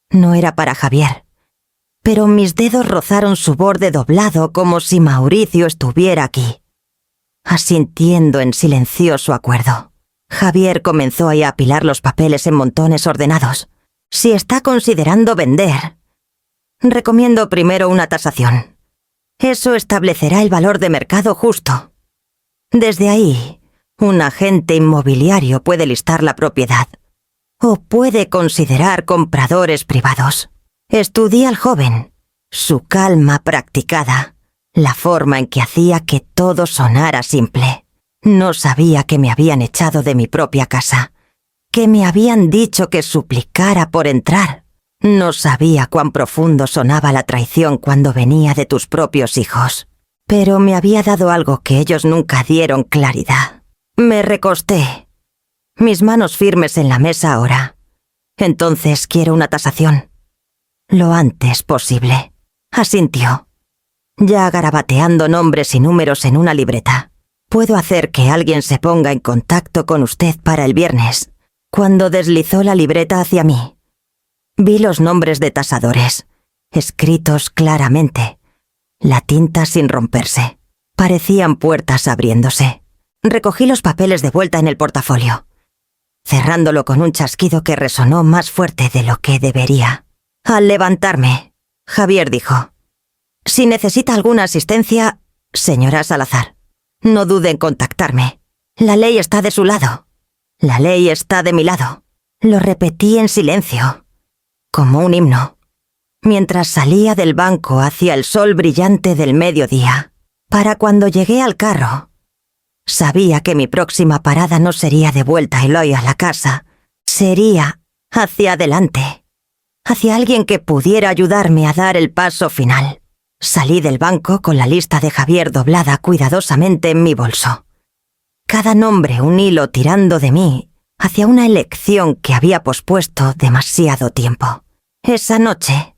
No era para Javier. Pero mis dedos rozaron su borde doblado como si Mauricio estuviera aquí. Asintiendo en silencioso acuerdo, Javier comenzó a apilar los papeles en montones ordenados. Si está considerando vender, recomiendo primero una tasación. Eso establecerá el valor de mercado justo. Desde ahí, un agente inmobiliario puede listar la propiedad o puede considerar compradores privados. Estudié al joven, su calma practicada, la forma en que hacía que todo sonara simple. No sabía que me habían echado de mi propia casa, que me habían dicho que suplicara por entrar. No sabía cuán profundo sonaba la traición cuando venía de tus propios hijos, pero me había dado algo que ellos nunca dieron claridad. Me recosté, mis manos firmes en la mesa ahora. Entonces quiero una tasación. Lo antes posible. Asintió, ya garabateando nombres y números en una libreta. Puedo hacer que alguien se ponga en contacto con usted para el viernes. Cuando deslizó la libreta hacia mí, vi los nombres de tasadores, escritos claramente. La tinta sin romperse. Parecían puertas abriéndose. Recogí los papeles de vuelta en el portafolio, cerrándolo con un chasquido que resonó más fuerte de lo que debería. Al levantarme, Javier dijo: «Si necesita alguna asistencia, señora Salazar, no dude en contactarme. La ley está de su lado. La ley está de mi lado». Lo repetí en silencio, como un himno, mientras salía del banco hacia el sol brillante del mediodía. Para cuando llegué al carro, sabía que mi próxima parada no sería de vuelta a Eloy a la casa, sería hacia adelante, hacia alguien que pudiera ayudarme a dar el paso final. Salí del banco con la lista de Javier doblada cuidadosamente en mi bolso. Cada nombre un hilo tirando de mí hacia una elección que había pospuesto demasiado tiempo. Esa noche,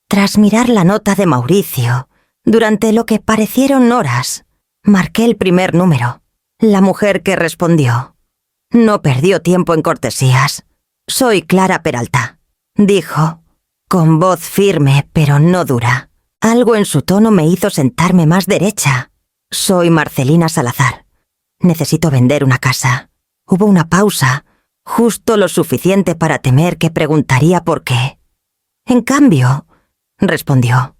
tras mirar la nota de Mauricio, durante lo que parecieron horas, marqué el primer número. La mujer que respondió no perdió tiempo en cortesías. «Soy Clara Peralta», dijo, con voz firme pero no dura. Algo en su tono me hizo sentarme más derecha. «Soy Marcelina Salazar. Necesito vender una casa». Hubo una pausa, justo lo suficiente para temer que preguntaría por qué. «En cambio», respondió,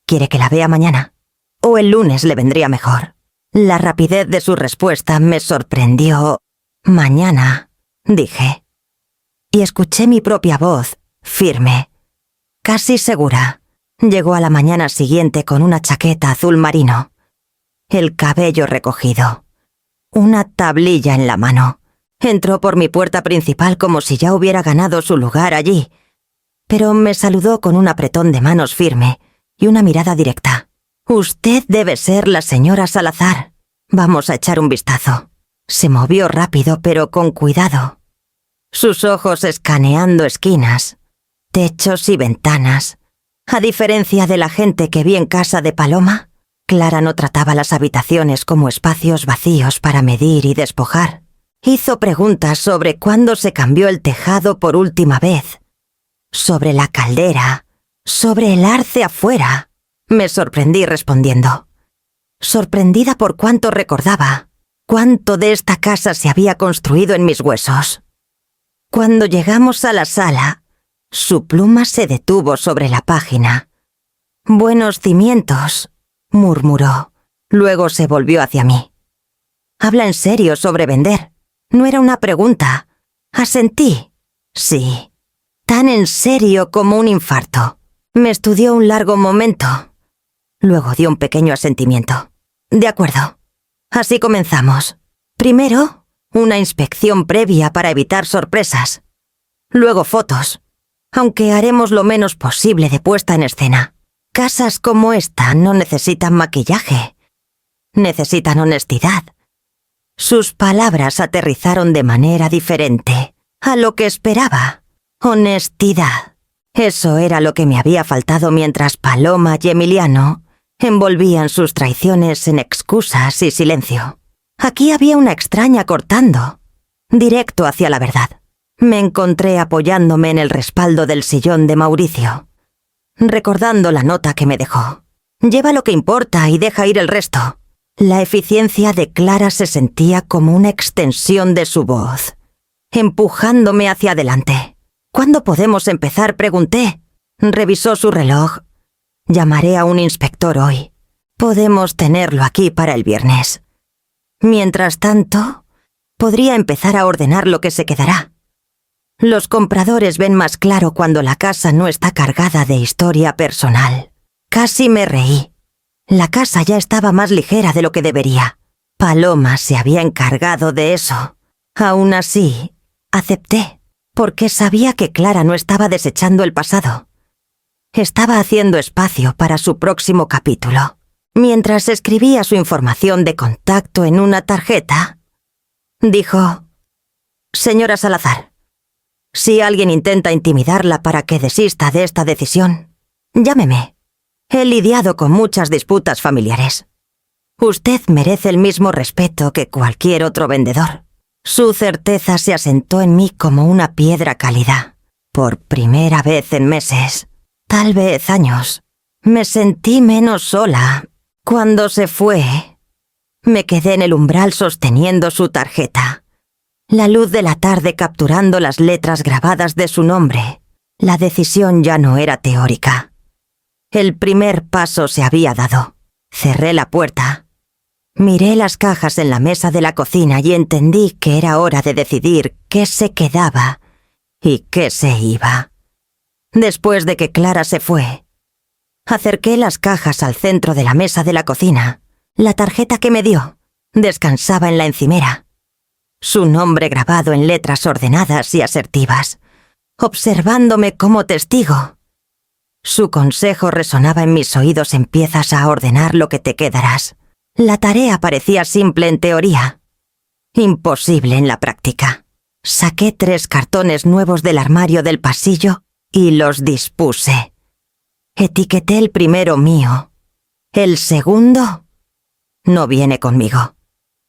«¿quiere que la vea mañana? O el lunes le vendría mejor». La rapidez de su respuesta me sorprendió. «Mañana», dije. Y escuché mi propia voz, firme, casi segura. Llegó a la mañana siguiente con una chaqueta azul marino, el cabello recogido, una tablilla en la mano. Entró por mi puerta principal como si ya hubiera ganado su lugar allí, pero me saludó con un apretón de manos firme y una mirada directa. «Usted debe ser la señora Salazar. Vamos a echar un vistazo». Se movió rápido pero con cuidado, sus ojos escaneando esquinas, techos y ventanas. A diferencia de la gente que vi en casa de Paloma, Clara no trataba las habitaciones como espacios vacíos para medir y despojar. Hizo preguntas sobre cuándo se cambió el tejado por última vez, sobre la caldera, sobre el arce afuera. Me sorprendí respondiendo, sorprendida por cuánto recordaba, cuánto de esta casa se había construido en mis huesos. Cuando llegamos a la sala, su pluma se detuvo sobre la página. «Buenos cimientos», murmuró. Luego se volvió hacia mí. «¿Habla en serio sobre vender?» No era una pregunta. Asentí. Sí, tan en serio como un infarto. Me estudió un largo momento. Luego dio un pequeño asentimiento. «De acuerdo. Así comenzamos. Primero, una inspección previa para evitar sorpresas. Luego fotos, aunque haremos lo menos posible de puesta en escena. Casas como esta no necesitan maquillaje. Necesitan honestidad». Sus palabras aterrizaron de manera diferente a lo que esperaba. Honestidad. Eso era lo que me había faltado mientras Paloma y Emiliano envolvían sus traiciones en excusas y silencio. Aquí había una extraña cortando, directo hacia la verdad. Me encontré apoyándome en el respaldo del sillón de Mauricio, recordando la nota que me dejó. Lleva lo que importa y deja ir el resto. La eficiencia de Clara se sentía como una extensión de su voz, empujándome hacia adelante. ¿Cuándo podemos empezar?, pregunté. Revisó su reloj. Llamaré a un inspector hoy. Podemos tenerlo aquí para el viernes. Mientras tanto, podría empezar a ordenar lo que se quedará. Los compradores ven más claro cuando la casa no está cargada de historia personal. Casi me reí. La casa ya estaba más ligera de lo que debería. Paloma se había encargado de eso. Aún así, acepté, porque sabía que Clara no estaba desechando el pasado. Estaba haciendo espacio para su próximo capítulo. Mientras escribía su información de contacto en una tarjeta, dijo: «Señora Salazar, si alguien intenta intimidarla para que desista de esta decisión, llámeme. He lidiado con muchas disputas familiares. Usted merece el mismo respeto que cualquier otro vendedor». Su certeza se asentó en mí como una piedra cálida. Por primera vez en meses, tal vez años, me sentí menos sola. Cuando se fue, me quedé en el umbral sosteniendo su tarjeta. La luz de la tarde capturando las letras grabadas de su nombre. La decisión ya no era teórica. El primer paso se había dado. Cerré la puerta. Miré las cajas en la mesa de la cocina y entendí que era hora de decidir qué se quedaba y qué se iba. Después de que Clara se fue, acerqué las cajas al centro de la mesa de la cocina. La tarjeta que me dio descansaba en la encimera. Su nombre grabado en letras ordenadas y asertivas, observándome como testigo. Su consejo resonaba en mis oídos: empiezas a ordenar lo que te quedarás. La tarea parecía simple en teoría, imposible en la práctica. Saqué 3 cartones nuevos del armario del pasillo y los dispuse. Etiqueté el primero mío. El segundo no viene conmigo.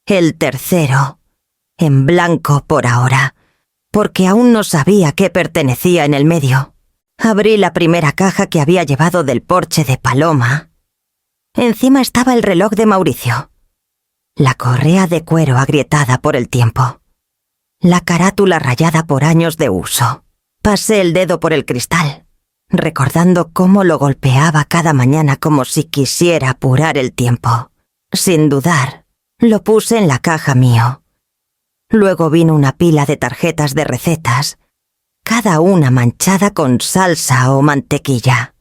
El tercero, en blanco por ahora, porque aún no sabía qué pertenecía en el medio. Abrí la primera caja que había llevado del porche de Paloma. Encima estaba el reloj de Mauricio. La correa de cuero agrietada por el tiempo. La carátula rayada por años de uso. Pasé el dedo por el cristal, recordando cómo lo golpeaba cada mañana como si quisiera apurar el tiempo. Sin dudar, lo puse en la caja mío. Luego vino una pila de tarjetas de recetas, cada una manchada con salsa o mantequilla.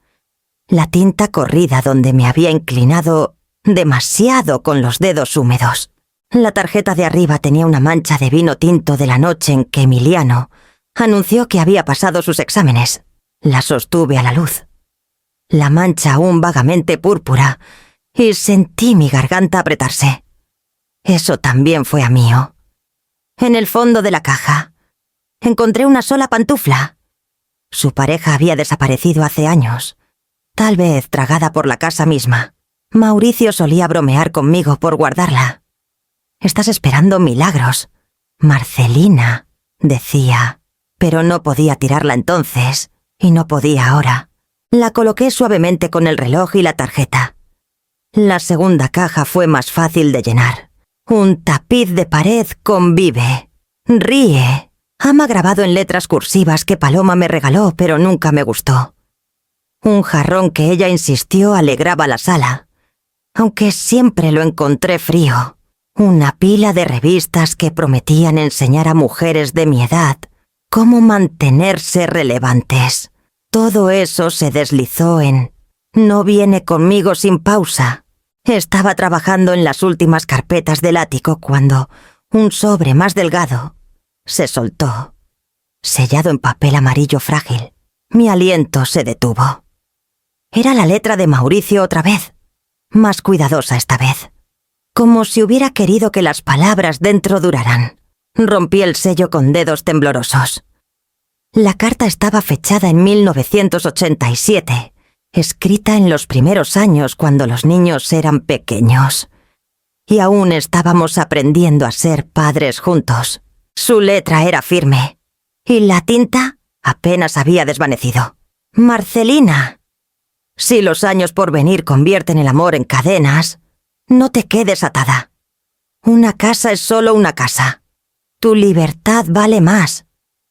La tinta corrida donde me había inclinado demasiado con los dedos húmedos. La tarjeta de arriba tenía una mancha de vino tinto de la noche en que Emiliano anunció que había pasado sus exámenes. La sostuve a la luz. La mancha aún vagamente púrpura, y sentí mi garganta apretarse. Eso también fue a mío. En el fondo de la caja encontré una sola pantufla. Su pareja había desaparecido hace años, tal vez tragada por la casa misma. Mauricio solía bromear conmigo por guardarla. «Estás esperando milagros, Marcelina», decía, pero no podía tirarla entonces, y no podía ahora. La coloqué suavemente con el reloj y la tarjeta. La segunda caja fue más fácil de llenar. Un tapiz de pared con «Vive, ríe», ama grabado en letras cursivas que Paloma me regaló, pero nunca me gustó. Un jarrón que ella insistió alegraba la sala, aunque siempre lo encontré frío. Una pila de revistas que prometían enseñar a mujeres de mi edad cómo mantenerse relevantes. Todo eso se deslizó en «No viene conmigo» sin pausa. Estaba trabajando en las últimas carpetas del ático cuando un sobre más delgado se soltó, sellado en papel amarillo frágil. Mi aliento se detuvo. Era la letra de Mauricio otra vez, más cuidadosa esta vez, como si hubiera querido que las palabras dentro duraran. Rompí el sello con dedos temblorosos. La carta estaba fechada en 1987, escrita en los primeros años cuando los niños eran pequeños. y aún estábamos aprendiendo a ser padres juntos. Su letra era firme, y la tinta apenas había desvanecido. Marcelina, si los años por venir convierten el amor en cadenas, no te quedes atada. Una casa es solo una casa. Tu libertad vale más.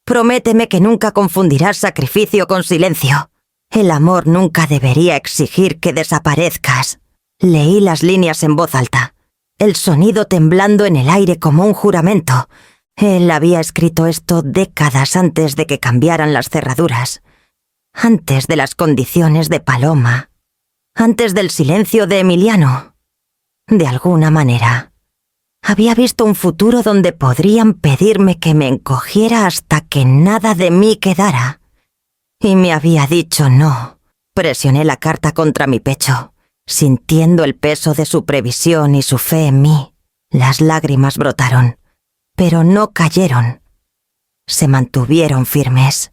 Prométeme que nunca confundirás sacrificio con silencio. El amor nunca debería exigir que desaparezcas. Leí las líneas en voz alta, el sonido temblando en el aire como un juramento. Él había escrito esto décadas antes de que cambiaran las cerraduras, antes de las condiciones de Paloma, antes del silencio de Emiliano. De alguna manera, había visto un futuro donde podrían pedirme que me encogiera hasta que nada de mí quedara. Y me había dicho no. Presioné la carta contra mi pecho, sintiendo el peso de su previsión y su fe en mí. Las lágrimas brotaron, pero no cayeron. Se mantuvieron firmes,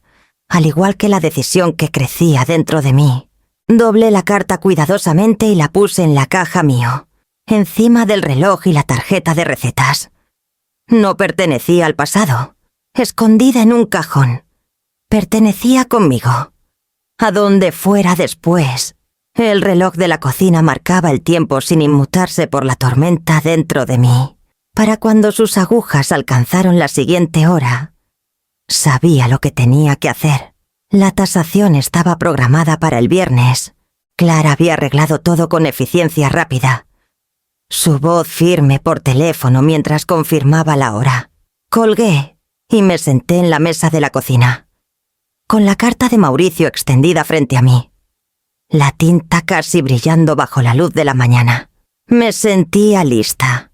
al igual que la decisión que crecía dentro de mí. Doblé la carta cuidadosamente y la puse en la caja mío, encima del reloj y la tarjeta de recetas. No pertenecía al pasado, escondida en un cajón. Pertenecía conmigo. A donde fuera después, el reloj de la cocina marcaba el tiempo sin inmutarse por la tormenta dentro de mí. Para cuando sus agujas alcanzaron la siguiente hora, sabía lo que tenía que hacer. La tasación estaba programada para el viernes. Clara había arreglado todo con eficiencia rápida. Su voz firme por teléfono mientras confirmaba la hora. Colgué y me senté en la mesa de la cocina, con la carta de Mauricio extendida frente a mí, la tinta casi brillando bajo la luz de la mañana. Me sentía lista,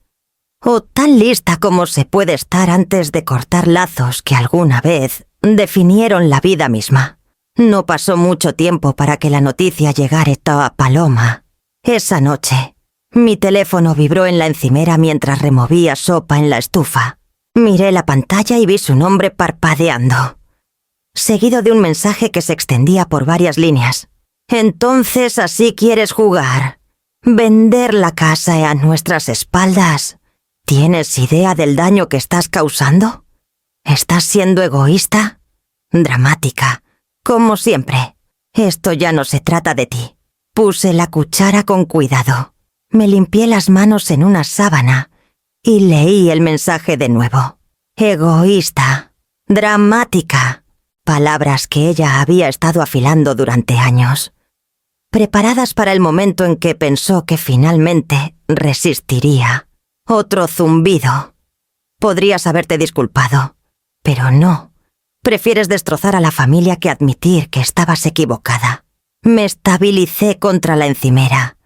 o tan lista como se puede estar antes de cortar lazos que alguna vez definieron la vida misma. No pasó mucho tiempo para que la noticia llegara a Paloma. Esa noche, mi teléfono vibró en la encimera mientras removía sopa en la estufa. Miré la pantalla y vi su nombre parpadeando, seguido de un mensaje que se extendía por varias líneas. «Entonces así quieres jugar. Vender la casa a nuestras espaldas. ¿Tienes idea del daño que estás causando? ¿Estás siendo egoísta? Dramática, como siempre. Esto ya no se trata de ti». Puse la cuchara con cuidado. Me limpié las manos en una sábana y leí el mensaje de nuevo. Egoísta. Dramática. Palabras que ella había estado afilando durante años, preparadas para el momento en que pensó que finalmente resistiría. Otro zumbido. Podrías haberte disculpado, pero no. Prefieres destrozar a la familia que admitir que estabas equivocada. Me estabilicé contra la encimera,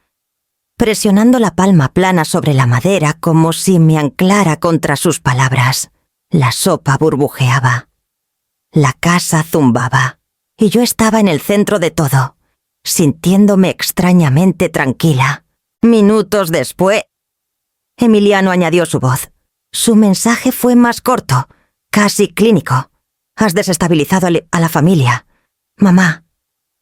presionando la palma plana sobre la madera como si me anclara contra sus palabras. La sopa burbujeaba. La casa zumbaba, y yo estaba en el centro de todo, sintiéndome extrañamente tranquila. Minutos después, Emiliano añadió su voz. Su mensaje fue más corto, casi clínico. Has desestabilizado a la familia. Mamá,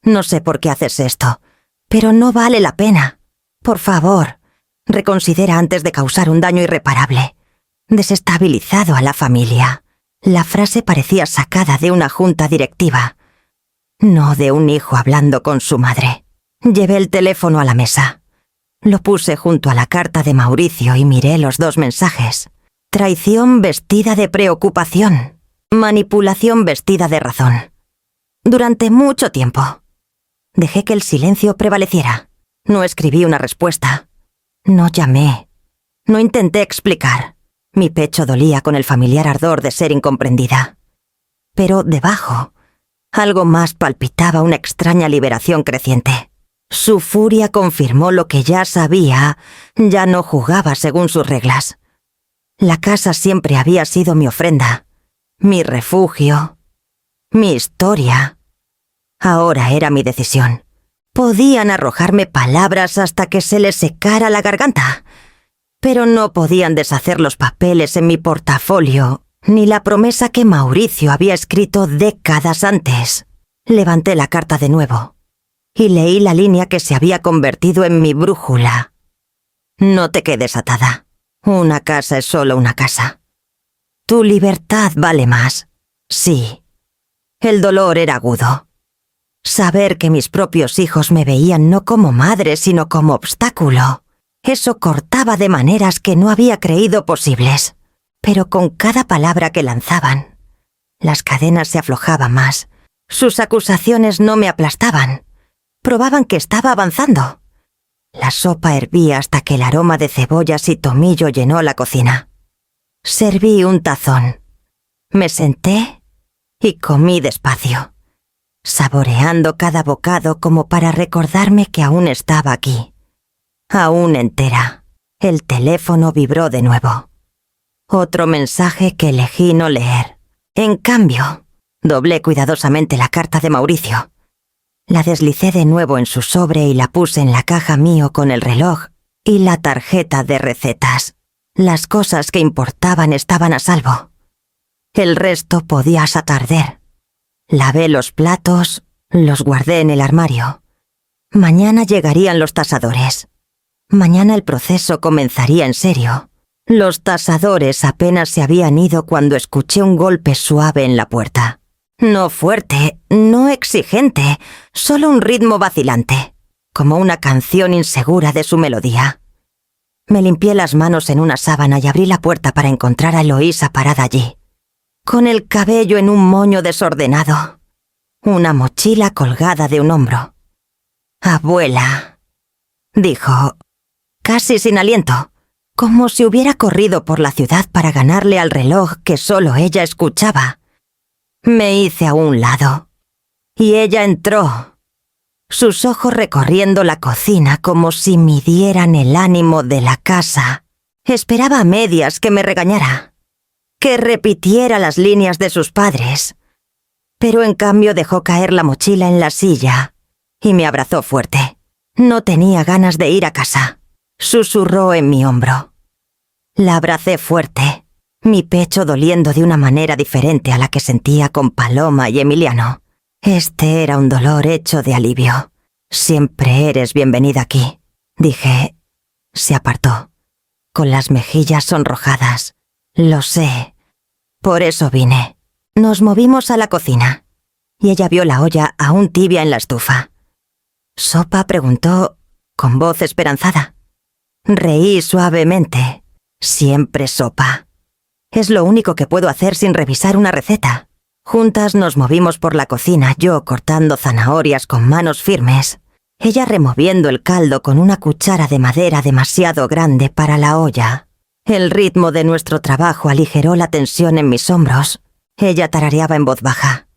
no sé por qué haces esto, pero no vale la pena. Por favor, reconsidera antes de causar un daño irreparable. Desestabilizado a la familia. La frase parecía sacada de una junta directiva, no de un hijo hablando con su madre. Llevé el teléfono a la mesa. Lo puse junto a la carta de Mauricio y miré los dos mensajes. Traición vestida de preocupación. Manipulación vestida de razón. Durante mucho tiempo, dejé que el silencio prevaleciera. No escribí una respuesta. No llamé. No intenté explicar. Mi pecho dolía con el familiar ardor de ser incomprendida. Pero debajo, algo más palpitaba, una extraña liberación creciente. Su furia confirmó lo que ya sabía. Ya no jugaba según sus reglas. La casa siempre había sido mi ofrenda, mi refugio, mi historia. Ahora era mi decisión. Podían arrojarme palabras hasta que se les secara la garganta, pero no podían deshacer los papeles en mi portafolio, ni la promesa que Mauricio había escrito décadas antes. Levanté la carta de nuevo y leí la línea que se había convertido en mi brújula. No te quedes atada. Una casa es solo una casa. Tu libertad vale más. Sí. El dolor era agudo. Saber que mis propios hijos me veían no como madre, sino como obstáculo. Eso cortaba de maneras que no había creído posibles. Pero con cada palabra que lanzaban, las cadenas se aflojaban más. Sus acusaciones no me aplastaban. Probaban que estaba avanzando. La sopa hervía hasta que el aroma de cebollas y tomillo llenó la cocina. Serví un tazón. Me senté y comí despacio, saboreando cada bocado como para recordarme que aún estaba aquí, aún entera. El teléfono vibró de nuevo. Otro mensaje que elegí no leer. En cambio, doblé cuidadosamente la carta de Mauricio. La deslicé de nuevo en su sobre y la puse en la caja mío con el reloj y la tarjeta de recetas. Las cosas que importaban estaban a salvo. El resto podía atarder. Lavé los platos, los guardé en el armario. Mañana llegarían los tasadores. Mañana el proceso comenzaría en serio. Los tasadores apenas se habían ido cuando escuché un golpe suave en la puerta. No fuerte, no exigente, solo un ritmo vacilante, como una canción insegura de su melodía. Me limpié las manos en una sábana y abrí la puerta para encontrar a Eloísa parada allí, con el cabello en un moño desordenado, una mochila colgada de un hombro. «Abuela», dijo, casi sin aliento, como si hubiera corrido por la ciudad para ganarle al reloj que solo ella escuchaba. Me hice a un lado, y ella entró, sus ojos recorriendo la cocina como si midieran el ánimo de la casa. Esperaba a medias que me regañara, que repitiera las líneas de sus padres, pero en cambio dejó caer la mochila en la silla y me abrazó fuerte. No tenía ganas de ir a casa. Susurró en mi hombro. La abracé fuerte, mi pecho doliendo de una manera diferente a la que sentía con Paloma y Emiliano. Este era un dolor hecho de alivio. «Siempre eres bienvenida aquí», dije. Se apartó, con las mejillas sonrojadas. «Lo sé. Por eso vine». Nos movimos a la cocina, y ella vio la olla aún tibia en la estufa. «¿Sopa?», preguntó, con voz esperanzada. Reí suavemente. «Siempre sopa. Es lo único que puedo hacer sin revisar una receta». Juntas nos movimos por la cocina, yo cortando zanahorias con manos firmes, ella removiendo el caldo con una cuchara de madera demasiado grande para la olla. El ritmo de nuestro trabajo aligeró la tensión en mis hombros. Ella tarareaba en voz baja,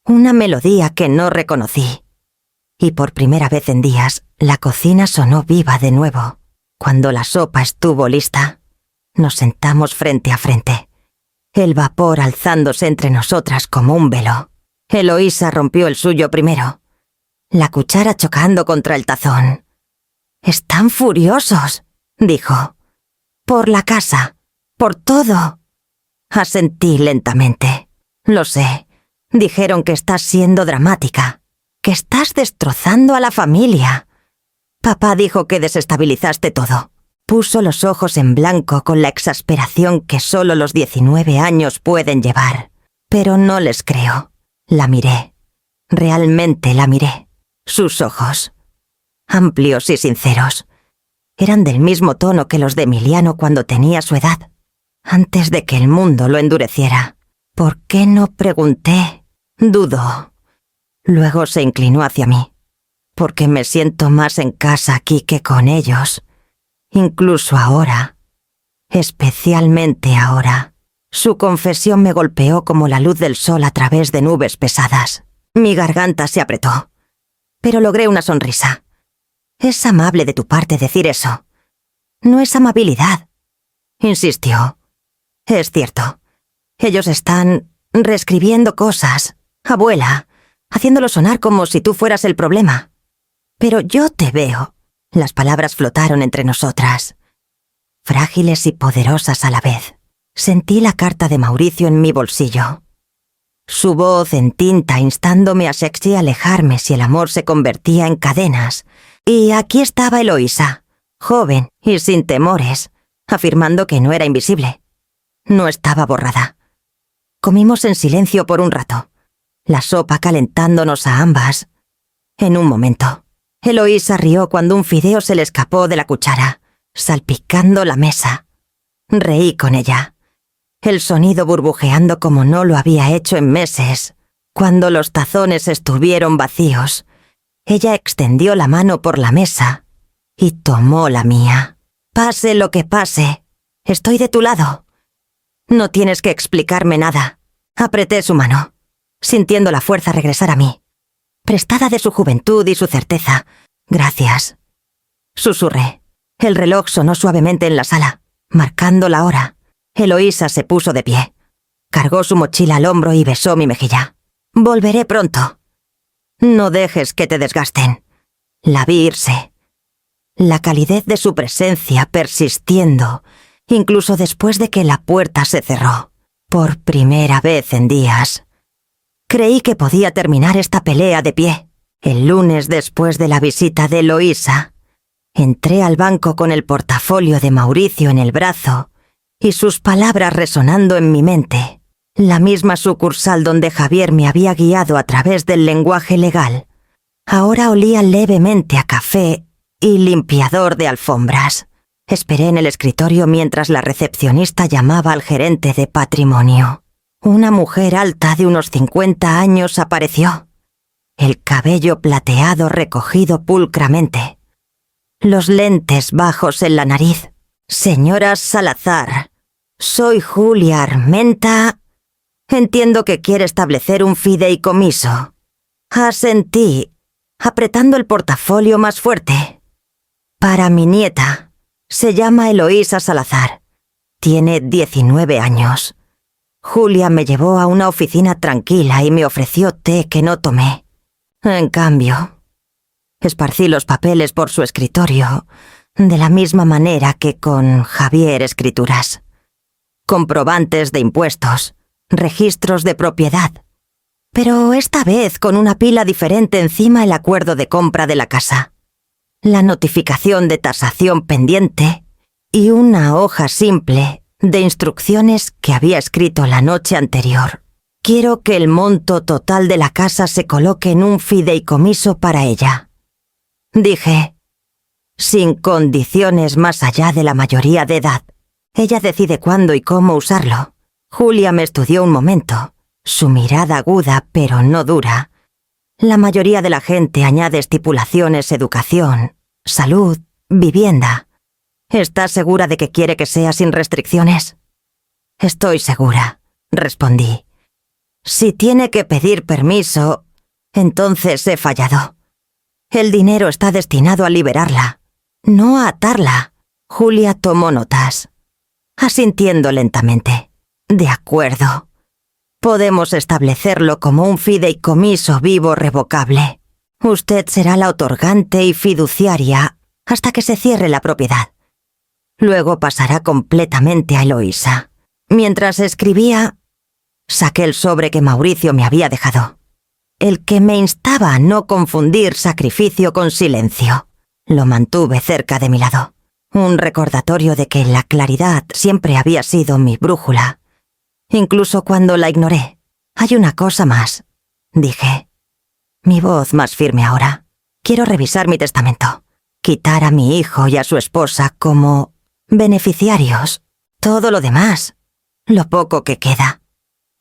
una melodía que no reconocí. Y por primera vez en días, la cocina sonó viva de nuevo. Cuando la sopa estuvo lista, nos sentamos frente a frente, el vapor alzándose entre nosotras como un velo. Eloísa rompió el suyo primero, la cuchara chocando contra el tazón. «Están furiosos», dijo. «Por la casa, por todo». Asentí lentamente. «Lo sé. Dijeron que estás siendo dramática, que estás destrozando a la familia. Papá dijo que desestabilizaste todo». Puso los ojos en blanco con la exasperación que solo los 19 años pueden llevar. Pero no les creo. La miré. Realmente la miré. Sus ojos, amplios y sinceros, eran del mismo tono que los de Emiliano cuando tenía su edad, antes de que el mundo lo endureciera. «¿Por qué no?», pregunté. Dudó. Luego se inclinó hacia mí. «Porque me siento más en casa aquí que con ellos. Incluso ahora. Especialmente ahora». Su confesión me golpeó como la luz del sol a través de nubes pesadas. Mi garganta se apretó, pero logré una sonrisa. «Es amable de tu parte decir eso». «No es amabilidad», insistió. «Es cierto. Ellos están reescribiendo cosas, abuela, haciéndolo sonar como si tú fueras el problema. Pero yo te veo». Las palabras flotaron entre nosotras, frágiles y poderosas a la vez. Sentí la carta de Mauricio en mi bolsillo. Su voz en tinta instándome a sexy alejarme si el amor se convertía en cadenas. Y aquí estaba Eloísa, joven y sin temores, afirmando que no era invisible. No estaba borrada. Comimos en silencio por un rato, la sopa calentándonos a ambas. En un momento, Eloísa rió cuando un fideo se le escapó de la cuchara, salpicando la mesa. Reí con ella, el sonido burbujeando como no lo había hecho en meses. Cuando los tazones estuvieron vacíos, ella extendió la mano por la mesa y tomó la mía. Pase lo que pase, estoy de tu lado. No tienes que explicarme nada. Apreté su mano, sintiendo la fuerza regresar a mí, prestada de su juventud y su certeza. Gracias. Susurré. El reloj sonó suavemente en la sala, marcando la hora. Eloísa se puso de pie. Cargó su mochila al hombro y besó mi mejilla. Volveré pronto. No dejes que te desgasten. La vi irse. La calidez de su presencia persistiendo, incluso después de que la puerta se cerró. Por primera vez en días. Creí que podía terminar esta pelea de pie. El lunes después de la visita de Eloísa, entré al banco con el portafolio de Mauricio en el brazo y sus palabras resonando en mi mente. La misma sucursal donde Javier me había guiado a través del lenguaje legal. Ahora olía levemente a café y limpiador de alfombras. Esperé en el escritorio mientras la recepcionista llamaba al gerente de patrimonio. Una mujer alta de unos 50 años apareció. El cabello plateado recogido pulcramente. Los lentes bajos en la nariz. Señora Salazar, soy Julia Armenta. Entiendo que quiere establecer un fideicomiso. Asentí, apretando el portafolio más fuerte. Para mi nieta. Se llama Eloísa Salazar. Tiene 19 años. Julia me llevó a una oficina tranquila y me ofreció té que no tomé. En cambio, esparcí los papeles por su escritorio, de la misma manera que con Javier Escrituras. Comprobantes de impuestos, registros de propiedad. Pero esta vez con una pila diferente encima el acuerdo de compra de la casa. La notificación de tasación pendiente y una hoja simple de instrucciones que había escrito la noche anterior. Quiero que el monto total de la casa se coloque en un fideicomiso para ella. Dije, sin condiciones más allá de la mayoría de edad. Ella decide cuándo y cómo usarlo. Julia me estudió un momento, su mirada aguda pero no dura. La mayoría de la gente añade estipulaciones: educación, salud, vivienda. ¿Estás segura de que quiere que sea sin restricciones? Estoy segura, respondí. Si tiene que pedir permiso, entonces he fallado. El dinero está destinado a liberarla, no a atarla. Julia tomó notas, asintiendo lentamente. De acuerdo. Podemos establecerlo como un fideicomiso vivo revocable. Usted será la otorgante y fiduciaria hasta que se cierre la propiedad. Luego pasará completamente a Eloísa. Mientras escribía, saqué el sobre que Mauricio me había dejado. El que me instaba a no confundir sacrificio con silencio. Lo mantuve cerca de mi lado. Un recordatorio de que la claridad siempre había sido mi brújula. Incluso cuando la ignoré. Hay una cosa más, dije. Mi voz más firme ahora. Quiero revisar mi testamento. Quitar a mi hijo y a su esposa como beneficiarios. Todo lo demás, lo poco que queda,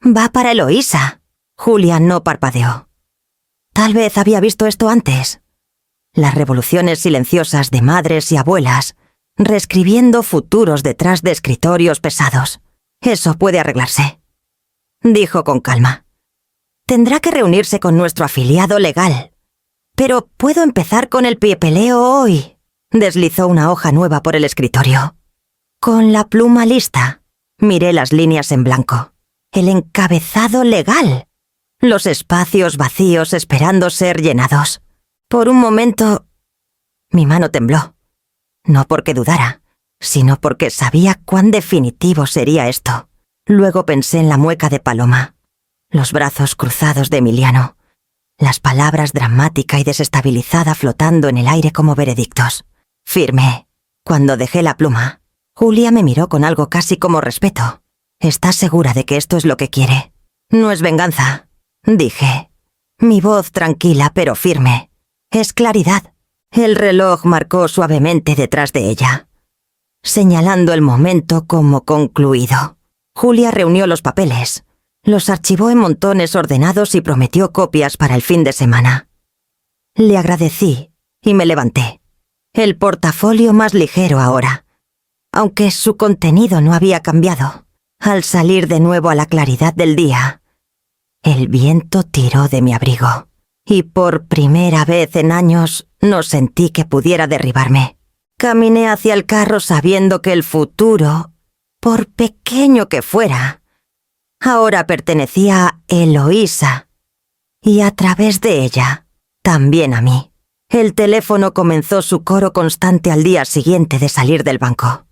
va para Eloísa. Julia no parpadeó. Tal vez había visto esto antes. Las revoluciones silenciosas de madres y abuelas, reescribiendo futuros detrás de escritorios pesados. Eso puede arreglarse, dijo con calma. Tendrá que reunirse con nuestro afiliado legal. Pero puedo empezar con el piepeleo hoy. Deslizó una hoja nueva por el escritorio. Con la pluma lista, miré las líneas en blanco. El encabezado legal. Los espacios vacíos esperando ser llenados. Por un momento, mi mano tembló. No porque dudara, sino porque sabía cuán definitivo sería esto. Luego pensé en la mueca de Paloma, los brazos cruzados de Emiliano, las palabras dramática y desestabilizada flotando en el aire como veredictos. Firmé. Cuando dejé la pluma, Julia me miró con algo casi como respeto. ¿Estás segura de que esto es lo que quiere? No es venganza, dije. Mi voz tranquila pero firme. Es claridad. El reloj marcó suavemente detrás de ella, señalando el momento como concluido. Julia reunió los papeles, los archivó en montones ordenados y prometió copias para el fin de semana. Le agradecí y me levanté. El portafolio más ligero ahora, aunque su contenido no había cambiado. Al salir de nuevo a la claridad del día, el viento tiró de mi abrigo, y por primera vez en años no sentí que pudiera derribarme. Caminé hacia el carro sabiendo que el futuro, por pequeño que fuera, ahora pertenecía a Eloísa, y a través de ella, también a mí. El teléfono comenzó su coro constante al día siguiente de salir del banco.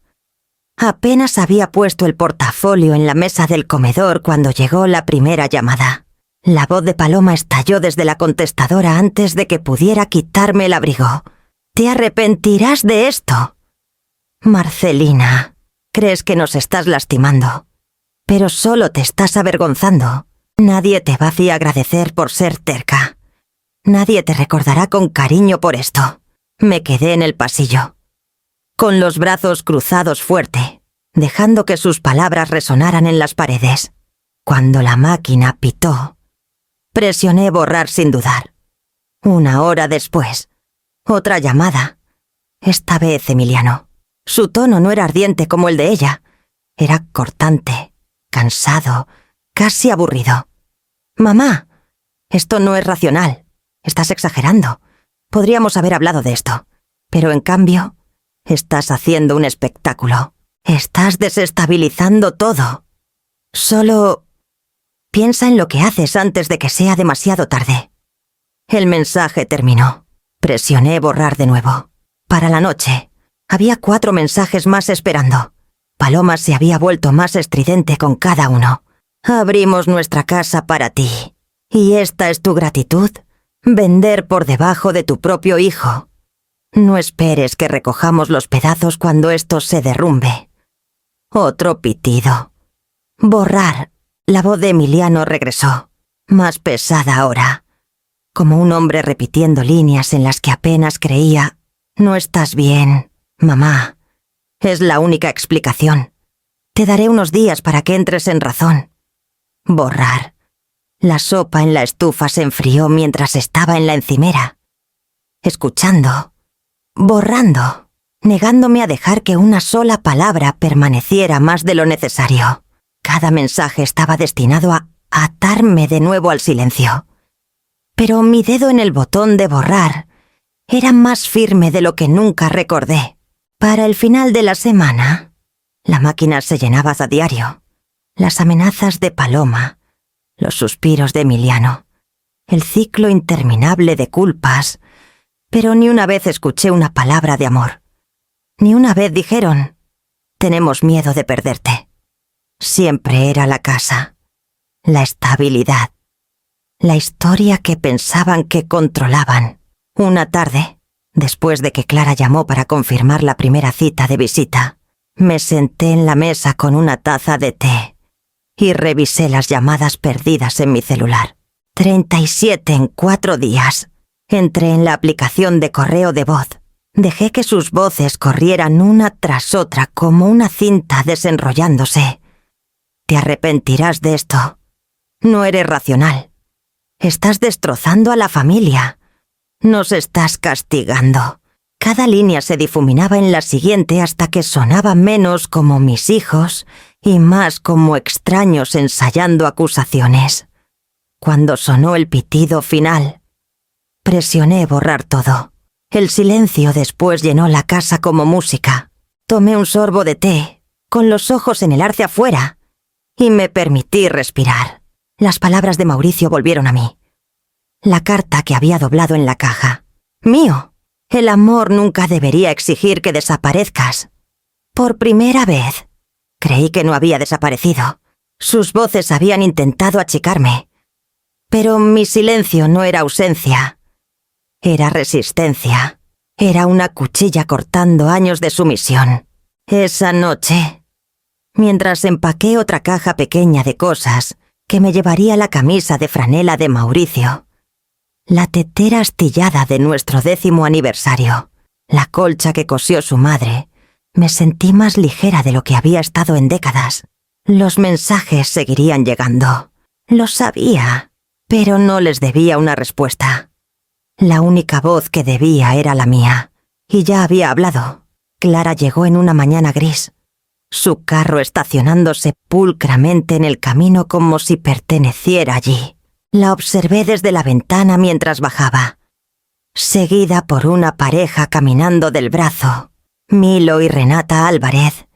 Apenas había puesto el portafolio en la mesa del comedor cuando llegó la primera llamada. La voz de Paloma estalló desde la contestadora antes de que pudiera quitarme el abrigo. «Te arrepentirás de esto». «Marcelina, crees que nos estás lastimando, pero solo te estás avergonzando. Nadie te va a agradecer por ser terca. Nadie te recordará con cariño por esto». Me quedé en el pasillo, con los brazos cruzados fuerte, dejando que sus palabras resonaran en las paredes. Cuando la máquina pitó, presioné borrar sin dudar. 1 hora después, otra llamada. Esta vez Emiliano. Su tono no era ardiente como el de ella. Era cortante, cansado, casi aburrido. «Mamá, esto no es racional. Estás exagerando. Podríamos haber hablado de esto. Pero en cambio, estás haciendo un espectáculo. Estás desestabilizando todo. Solo piensa en lo que haces antes de que sea demasiado tarde». El mensaje terminó. Presioné borrar de nuevo. Para la noche, había 4 mensajes más esperando. Paloma se había vuelto más estridente con cada uno. «Abrimos nuestra casa para ti. ¿Y esta es tu gratitud? Vender por debajo de tu propio hijo. No esperes que recojamos los pedazos cuando esto se derrumbe». Otro pitido. Borrar. La voz de Emiliano regresó, más pesada ahora, como un hombre repitiendo líneas en las que apenas creía. «No estás bien, mamá. Es la única explicación. Te daré unos días para que entres en razón». Borrar. La sopa en la estufa se enfrió mientras estaba en la encimera. Escuchando. Borrando. Negándome a dejar que una sola palabra permaneciera más de lo necesario. Cada mensaje estaba destinado a atarme de nuevo al silencio. Pero mi dedo en el botón de borrar era más firme de lo que nunca recordé. Para el final de la semana, la máquina se llenaba a diario. Las amenazas de Paloma, los suspiros de Emiliano, el ciclo interminable de culpas, pero ni una vez escuché una palabra de amor. Ni una vez dijeron: «Tenemos miedo de perderte». Siempre era la casa, la estabilidad, la historia que pensaban que controlaban. Una tarde, después de que Clara llamó para confirmar la primera cita de visita, me senté en la mesa con una taza de té y revisé las llamadas perdidas en mi celular. 37 en 4 días. Entré en la aplicación de correo de voz. Dejé que sus voces corrieran una tras otra como una cinta desenrollándose. «Te arrepentirás de esto. No eres racional. Estás destrozando a la familia. Nos estás castigando». Cada línea se difuminaba en la siguiente hasta que sonaba menos como mis hijos y más como extraños ensayando acusaciones. Cuando sonó el pitido final, presioné borrar todo. El silencio después llenó la casa como música. Tomé un sorbo de té, con los ojos en el arce afuera, y me permití respirar. Las palabras de Mauricio volvieron a mí. La carta que había doblado en la caja. «Mío, el amor nunca debería exigir que desaparezcas». Por primera vez, creí que no había desaparecido. Sus voces habían intentado achicarme. Pero mi silencio no era ausencia. Era resistencia. Era una cuchilla cortando años de sumisión. Esa noche, mientras empaqué otra caja pequeña de cosas que me llevaría la camisa de franela de Mauricio, la tetera astillada de nuestro 10º aniversario, la colcha que cosió su madre, me sentí más ligera de lo que había estado en décadas. Los mensajes seguirían llegando. Lo sabía, pero no les debía una respuesta. La única voz que debía era la mía, y ya había hablado. Clara llegó en una mañana gris, su carro estacionándose pulcramente en el camino como si perteneciera allí. La observé desde la ventana mientras bajaba, seguida por una pareja caminando del brazo. Milo y Renata Álvarez.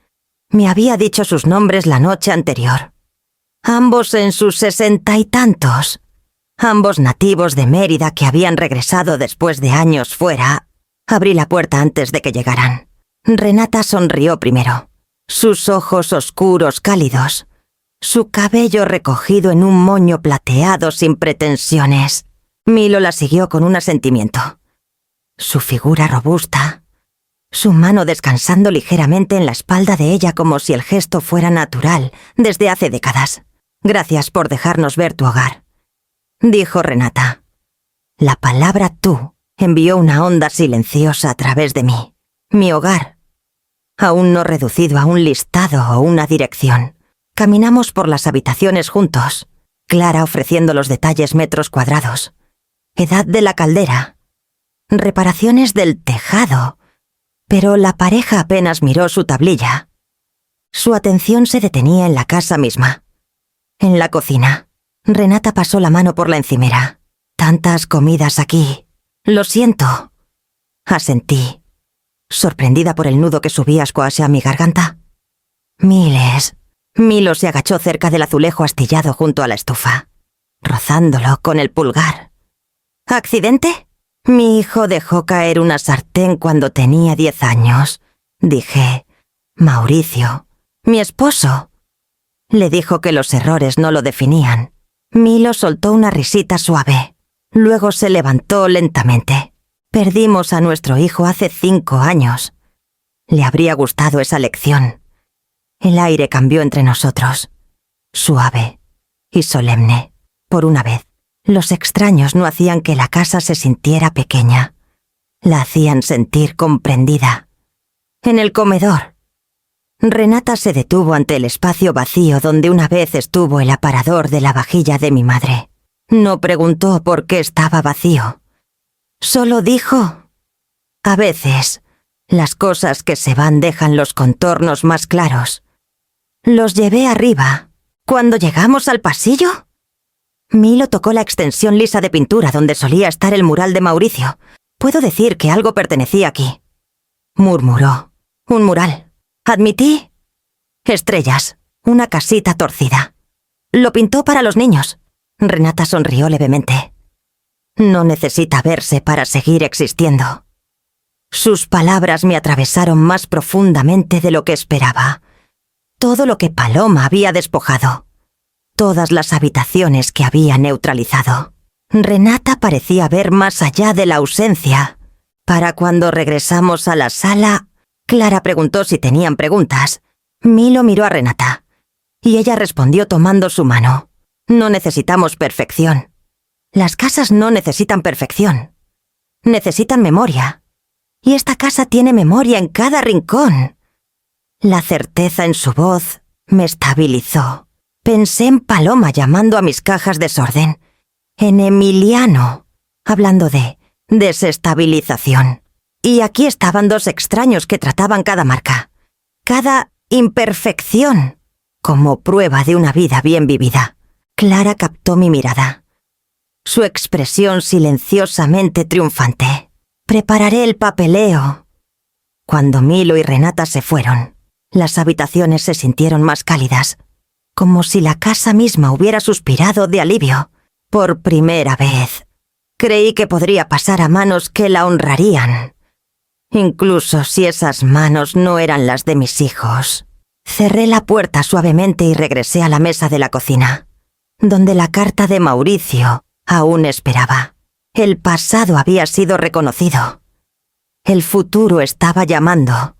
Me había dicho sus nombres la noche anterior. Ambos en sus 60 y tantos. Ambos nativos de Mérida que habían regresado después de años fuera. Abrí la puerta antes de que llegaran. Renata sonrió primero. Sus ojos oscuros cálidos. Su cabello recogido en un moño plateado sin pretensiones. Milo la siguió con un asentimiento. Su figura robusta. Su mano descansando ligeramente en la espalda de ella como si el gesto fuera natural desde hace décadas. «Gracias por dejarnos ver tu hogar», dijo Renata. La palabra tú envió una onda silenciosa a través de mí. Mi hogar, aún no reducido a un listado o una dirección. Caminamos por las habitaciones juntos, Clara ofreciendo los detalles metros cuadrados, edad de la caldera, reparaciones del tejado, pero la pareja apenas miró su tablilla. Su atención se detenía en la casa misma, en la cocina. Renata pasó la mano por la encimera. «Tantas comidas aquí. Lo siento», asentí, sorprendida por el nudo que subía hacia mi garganta. «Miles». Milo se agachó cerca del azulejo astillado junto a la estufa, rozándolo con el pulgar. «¿Accidente?» «Mi hijo dejó caer una sartén cuando tenía 10 años», dije. «Mauricio, mi esposo», le dijo que los errores no lo definían. Milo soltó una risita suave. Luego se levantó lentamente. «Perdimos a nuestro hijo hace 5 años. Le habría gustado esa lección». El aire cambió entre nosotros, suave y solemne. Por una vez, los extraños no hacían que la casa se sintiera pequeña. La hacían sentir comprendida. En el comedor, Renata se detuvo ante el espacio vacío donde una vez estuvo el aparador de la vajilla de mi madre. No preguntó por qué estaba vacío. Solo dijo: «A veces, las cosas que se van dejan los contornos más claros». Los llevé arriba. ¿Cuando llegamos al pasillo? Milo tocó la extensión lisa de pintura donde solía estar el mural de Mauricio. «Puedo decir que algo pertenecía aquí», murmuró. «Un mural. Admití. Estrellas. Una casita torcida. Lo pintó para los niños». Renata sonrió levemente. «No necesita verse para seguir existiendo». Sus palabras me atravesaron más profundamente de lo que esperaba. Todo lo que Paloma había despojado. Todas las habitaciones que había neutralizado. Renata parecía ver más allá de la ausencia. Para cuando regresamos a la sala, Clara preguntó si tenían preguntas. Milo miró a Renata, y ella respondió tomando su mano. «No necesitamos perfección. Las casas no necesitan perfección. Necesitan memoria. Y esta casa tiene memoria en cada rincón». La certeza en su voz me estabilizó. Pensé en Paloma llamando a mis cajas desorden, en Emiliano hablando de desestabilización. Y aquí estaban 2 extraños que trataban cada marca, cada imperfección, como prueba de una vida bien vivida. Clara captó mi mirada, su expresión silenciosamente triunfante. «Prepararé el papeleo». Cuando Milo y Renata se fueron, las habitaciones se sintieron más cálidas, como si la casa misma hubiera suspirado de alivio. Por primera vez, creí que podría pasar a manos que la honrarían, incluso si esas manos no eran las de mis hijos. Cerré la puerta suavemente y regresé a la mesa de la cocina, donde la carta de Mauricio aún esperaba. El pasado había sido reconocido. El futuro estaba llamando.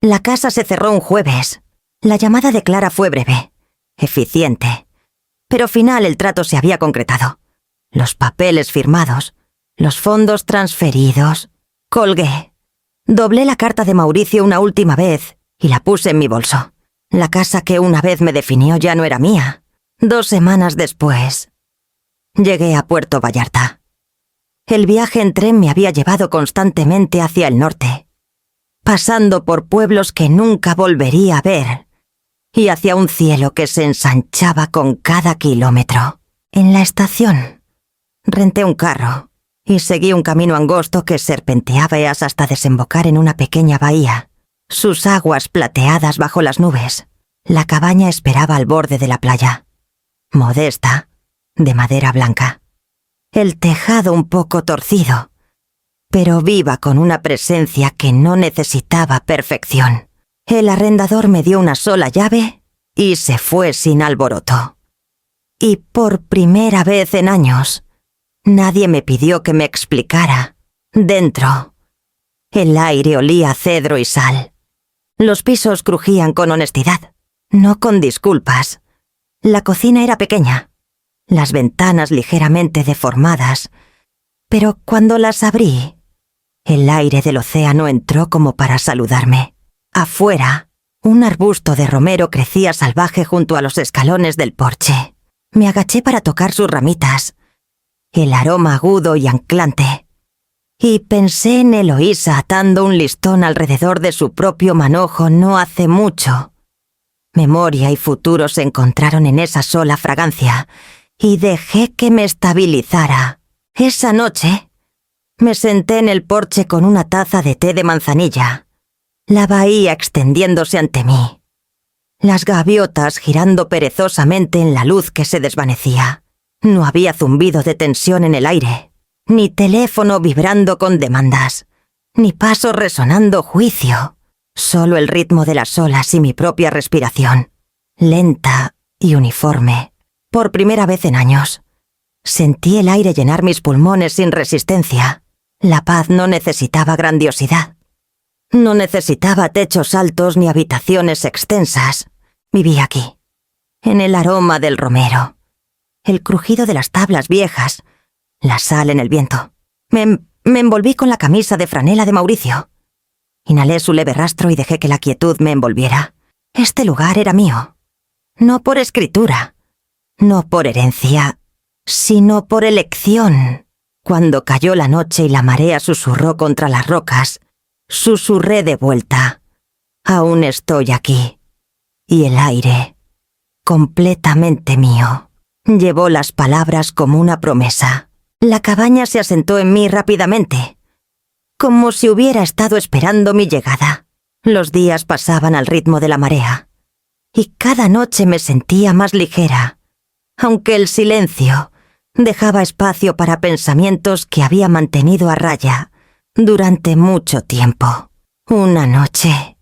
La casa se cerró un jueves. La llamada de Clara fue breve, eficiente, pero final el trato se había concretado. Los papeles firmados, los fondos transferidos. Colgué. Doblé la carta de Mauricio una última vez y la puse en mi bolso. La casa que una vez me definió ya no era mía. 2 semanas después, llegué a Puerto Vallarta. El viaje en tren me había llevado constantemente hacia el norte, pasando por pueblos que nunca volvería a ver y hacia un cielo que se ensanchaba con cada kilómetro. En la estación, renté un carro y seguí un camino angosto que serpenteaba hasta desembocar en una pequeña bahía, sus aguas plateadas bajo las nubes. La cabaña esperaba al borde de la playa, modesta, de madera blanca. El tejado un poco torcido, pero viva con una presencia que no necesitaba perfección. El arrendador me dio una sola llave y se fue sin alboroto. Y por primera vez en años, nadie me pidió que me explicara. Dentro, el aire olía a cedro y sal. Los pisos crujían con honestidad, no con disculpas. La cocina era pequeña, las ventanas ligeramente deformadas, pero cuando las abrí, el aire del océano entró como para saludarme. Afuera, un arbusto de romero crecía salvaje junto a los escalones del porche. Me agaché para tocar sus ramitas, el aroma agudo y anclante, y pensé en Eloísa atando un listón alrededor de su propio manojo no hace mucho. Memoria y futuro se encontraron en esa sola fragancia, y dejé que me estabilizara. Esa noche, me senté en el porche con una taza de té de manzanilla, la bahía extendiéndose ante mí, las gaviotas girando perezosamente en la luz que se desvanecía. No había zumbido de tensión en el aire, ni teléfono vibrando con demandas, ni paso resonando juicio, solo el ritmo de las olas y mi propia respiración, lenta y uniforme. Por primera vez en años, sentí el aire llenar mis pulmones sin resistencia. La paz no necesitaba grandiosidad. No necesitaba techos altos ni habitaciones extensas. Vivía aquí, en el aroma del romero, el crujido de las tablas viejas, la sal en el viento. Me envolví con la camisa de franela de Mauricio. Inhalé su leve rastro y dejé que la quietud me envolviera. Este lugar era mío, no por escritura, no por herencia, sino por elección. Cuando cayó la noche y la marea susurró contra las rocas, susurré de vuelta. Aún estoy aquí. Y el aire, completamente mío, llevó las palabras como una promesa. La cabaña se asentó en mí rápidamente, como si hubiera estado esperando mi llegada. Los días pasaban al ritmo de la marea, y cada noche me sentía más ligera, aunque el silencio dejaba espacio para pensamientos que había mantenido a raya durante mucho tiempo. Una noche,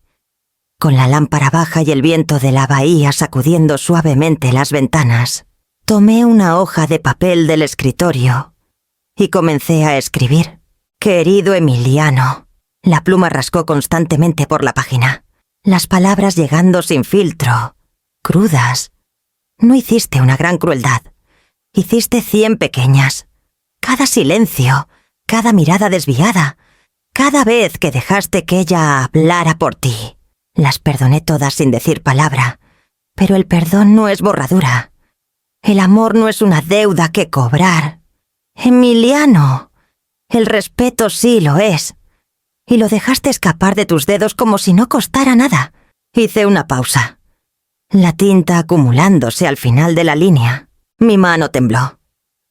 con la lámpara baja y el viento de la bahía sacudiendo suavemente las ventanas, tomé una hoja de papel del escritorio y comencé a escribir. Querido Emiliano. La pluma rascó constantemente por la página, las palabras llegando sin filtro, crudas. No hiciste una gran crueldad. Hiciste 100 pequeñas. Cada silencio, cada mirada desviada, cada vez que dejaste que ella hablara por ti. Las perdoné todas sin decir palabra, pero el perdón no es borradura. El amor no es una deuda que cobrar. Emiliano, el respeto sí lo es. Y lo dejaste escapar de tus dedos como si no costara nada. Hice una pausa, la tinta acumulándose al final de la línea. Mi mano tembló,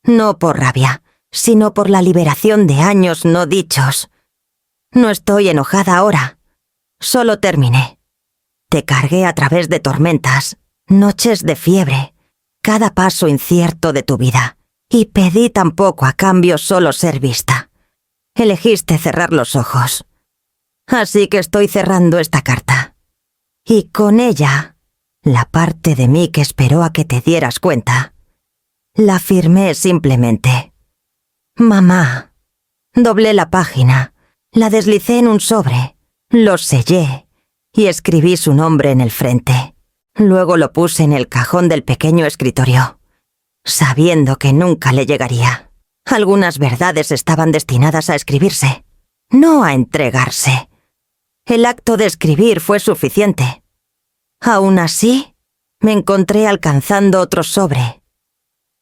no por rabia, sino por la liberación de años no dichos. No estoy enojada ahora, solo terminé. Te cargué a través de tormentas, noches de fiebre, cada paso incierto de tu vida, y pedí tampoco a cambio solo ser vista. Elegiste cerrar los ojos. Así que estoy cerrando esta carta. Y con ella, la parte de mí que esperó a que te dieras cuenta, la firmé simplemente. Mamá. Doblé la página, la deslicé en un sobre, lo sellé y escribí su nombre en el frente. Luego lo puse en el cajón del pequeño escritorio, sabiendo que nunca le llegaría. Algunas verdades estaban destinadas a escribirse, no a entregarse. El acto de escribir fue suficiente. Aún así, me encontré alcanzando otro sobre.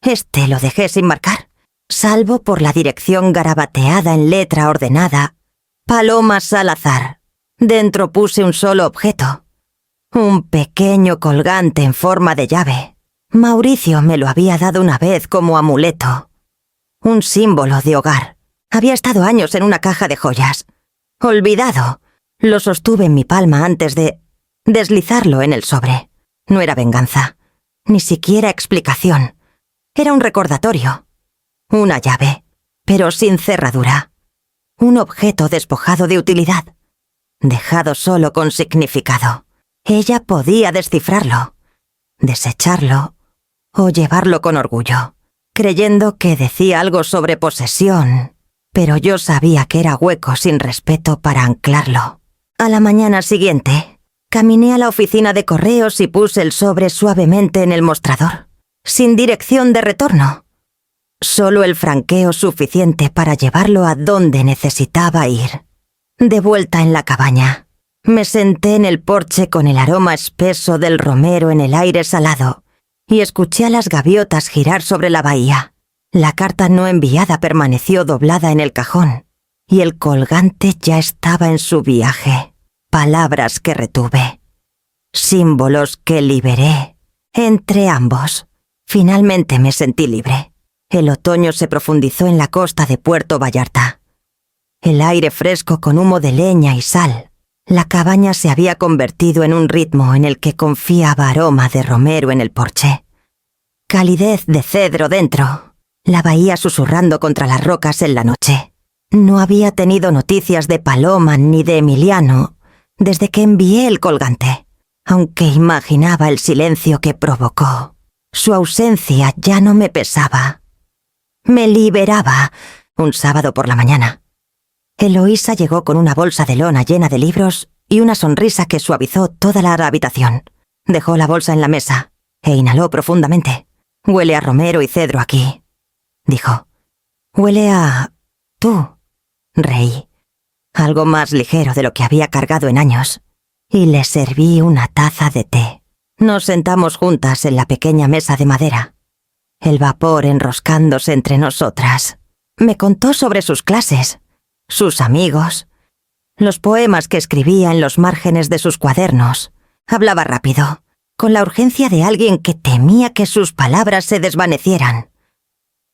Este lo dejé sin marcar, salvo por la dirección garabateada en letra ordenada: Paloma Salazar. Dentro puse un solo objeto: un pequeño colgante en forma de llave. Mauricio me lo había dado una vez como amuleto. Un símbolo de hogar. Había estado años en una caja de joyas. Olvidado. Lo sostuve en mi palma antes de deslizarlo en el sobre. No era venganza, ni siquiera explicación. Era un recordatorio. Una llave, pero sin cerradura. Un objeto despojado de utilidad. Dejado solo con significado. Ella podía descifrarlo, desecharlo o llevarlo con orgullo, creyendo que decía algo sobre posesión, pero yo sabía que era hueco sin respeto para anclarlo. A la mañana siguiente, caminé a la oficina de correos y puse el sobre suavemente en el mostrador, sin dirección de retorno. Solo el franqueo suficiente para llevarlo a donde necesitaba ir. De vuelta en la cabaña, me senté en el porche con el aroma espeso del romero en el aire salado y escuché a las gaviotas girar sobre la bahía. La carta no enviada permaneció doblada en el cajón y el colgante ya estaba en su viaje. Palabras que retuve. Símbolos que liberé. Entre ambos, finalmente me sentí libre. El otoño se profundizó en la costa de Puerto Vallarta. El aire fresco con humo de leña y sal. La cabaña se había convertido en un ritmo en el que confiaba aroma de romero en el porche. Calidez de cedro dentro. La bahía susurrando contra las rocas en la noche. No había tenido noticias de Paloma ni de Emiliano desde que envié el colgante, aunque imaginaba el silencio que provocó. Su ausencia ya no me pesaba. Me liberaba. Un sábado por la mañana, Eloísa llegó con una bolsa de lona llena de libros y una sonrisa que suavizó toda la habitación. Dejó la bolsa en la mesa e inhaló profundamente. «Huele a romero y cedro aquí», dijo. «Huele a... tú», reí. Algo más ligero de lo que había cargado en años. Y le serví una taza de té. Nos sentamos juntas en la pequeña mesa de madera. El vapor enroscándose entre nosotras. Me contó sobre sus clases, sus amigos, los poemas que escribía en los márgenes de sus cuadernos. Hablaba rápido, con la urgencia de alguien que temía que sus palabras se desvanecieran.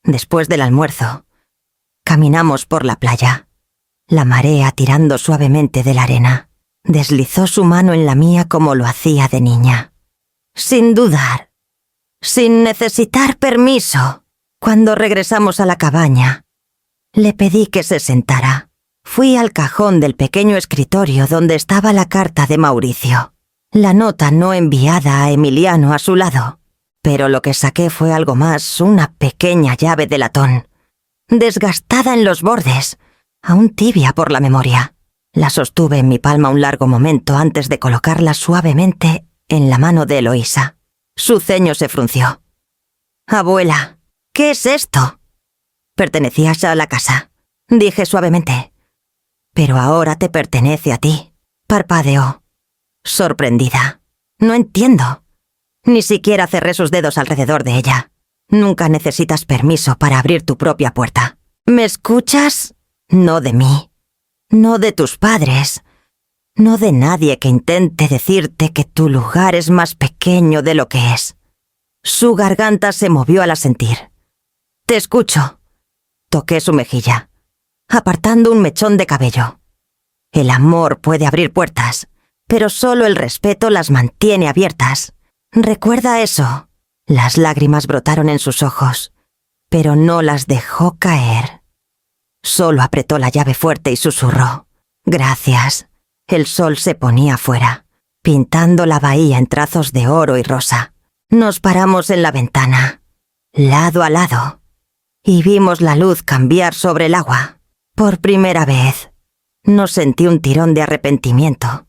Después del almuerzo, caminamos por la playa. La marea tirando suavemente de la arena. Deslizó su mano en la mía como lo hacía de niña. Sin dudar, sin necesitar permiso. Cuando regresamos a la cabaña, le pedí que se sentara. Fui al cajón del pequeño escritorio donde estaba la carta de Mauricio. La nota no enviada a Emiliano a su lado. Pero lo que saqué fue algo más, una pequeña llave de latón, desgastada en los bordes, aún tibia por la memoria. La sostuve en mi palma un largo momento antes de colocarla suavemente en la mano de Eloísa. Su ceño se frunció. «Abuela, ¿qué es esto?» «Pertenecías a la casa», dije suavemente. «Pero ahora te pertenece a ti», parpadeó, sorprendida. «No entiendo». Ni siquiera cerré sus dedos alrededor de ella. «Nunca necesitas permiso para abrir tu propia puerta. ¿Me escuchas? No de mí. No de tus padres. No de nadie que intente decirte que tu lugar es más pequeño de lo que es». Su garganta se movió al asentir. «Te escucho». Toqué su mejilla, apartando un mechón de cabello. El amor puede abrir puertas, pero solo el respeto las mantiene abiertas. Recuerda eso. Las lágrimas brotaron en sus ojos, pero no las dejó caer. Solo apretó la llave fuerte y susurró: «Gracias». El sol se ponía afuera, pintando la bahía en trazos de oro y rosa. Nos paramos en la ventana, lado a lado, y vimos la luz cambiar sobre el agua. Por primera vez, no sentí un tirón de arrepentimiento,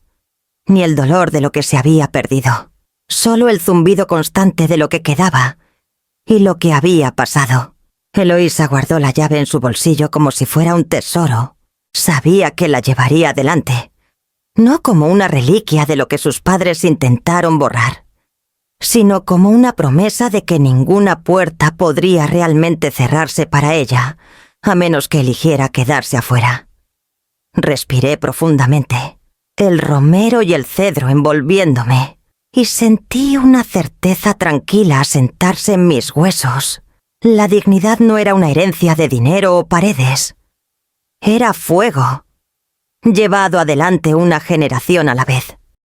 ni el dolor de lo que se había perdido, solo el zumbido constante de lo que quedaba y lo que había pasado. Eloísa guardó la llave en su bolsillo como si fuera un tesoro. Sabía que la llevaría adelante, no como una reliquia de lo que sus padres intentaron borrar, sino como una promesa de que ninguna puerta podría realmente cerrarse para ella, a menos que eligiera quedarse afuera. Respiré profundamente, el romero y el cedro envolviéndome, y sentí una certeza tranquila asentarse en mis huesos. La dignidad no era una herencia de dinero o paredes. Era fuego, llevado adelante una generación a la vez.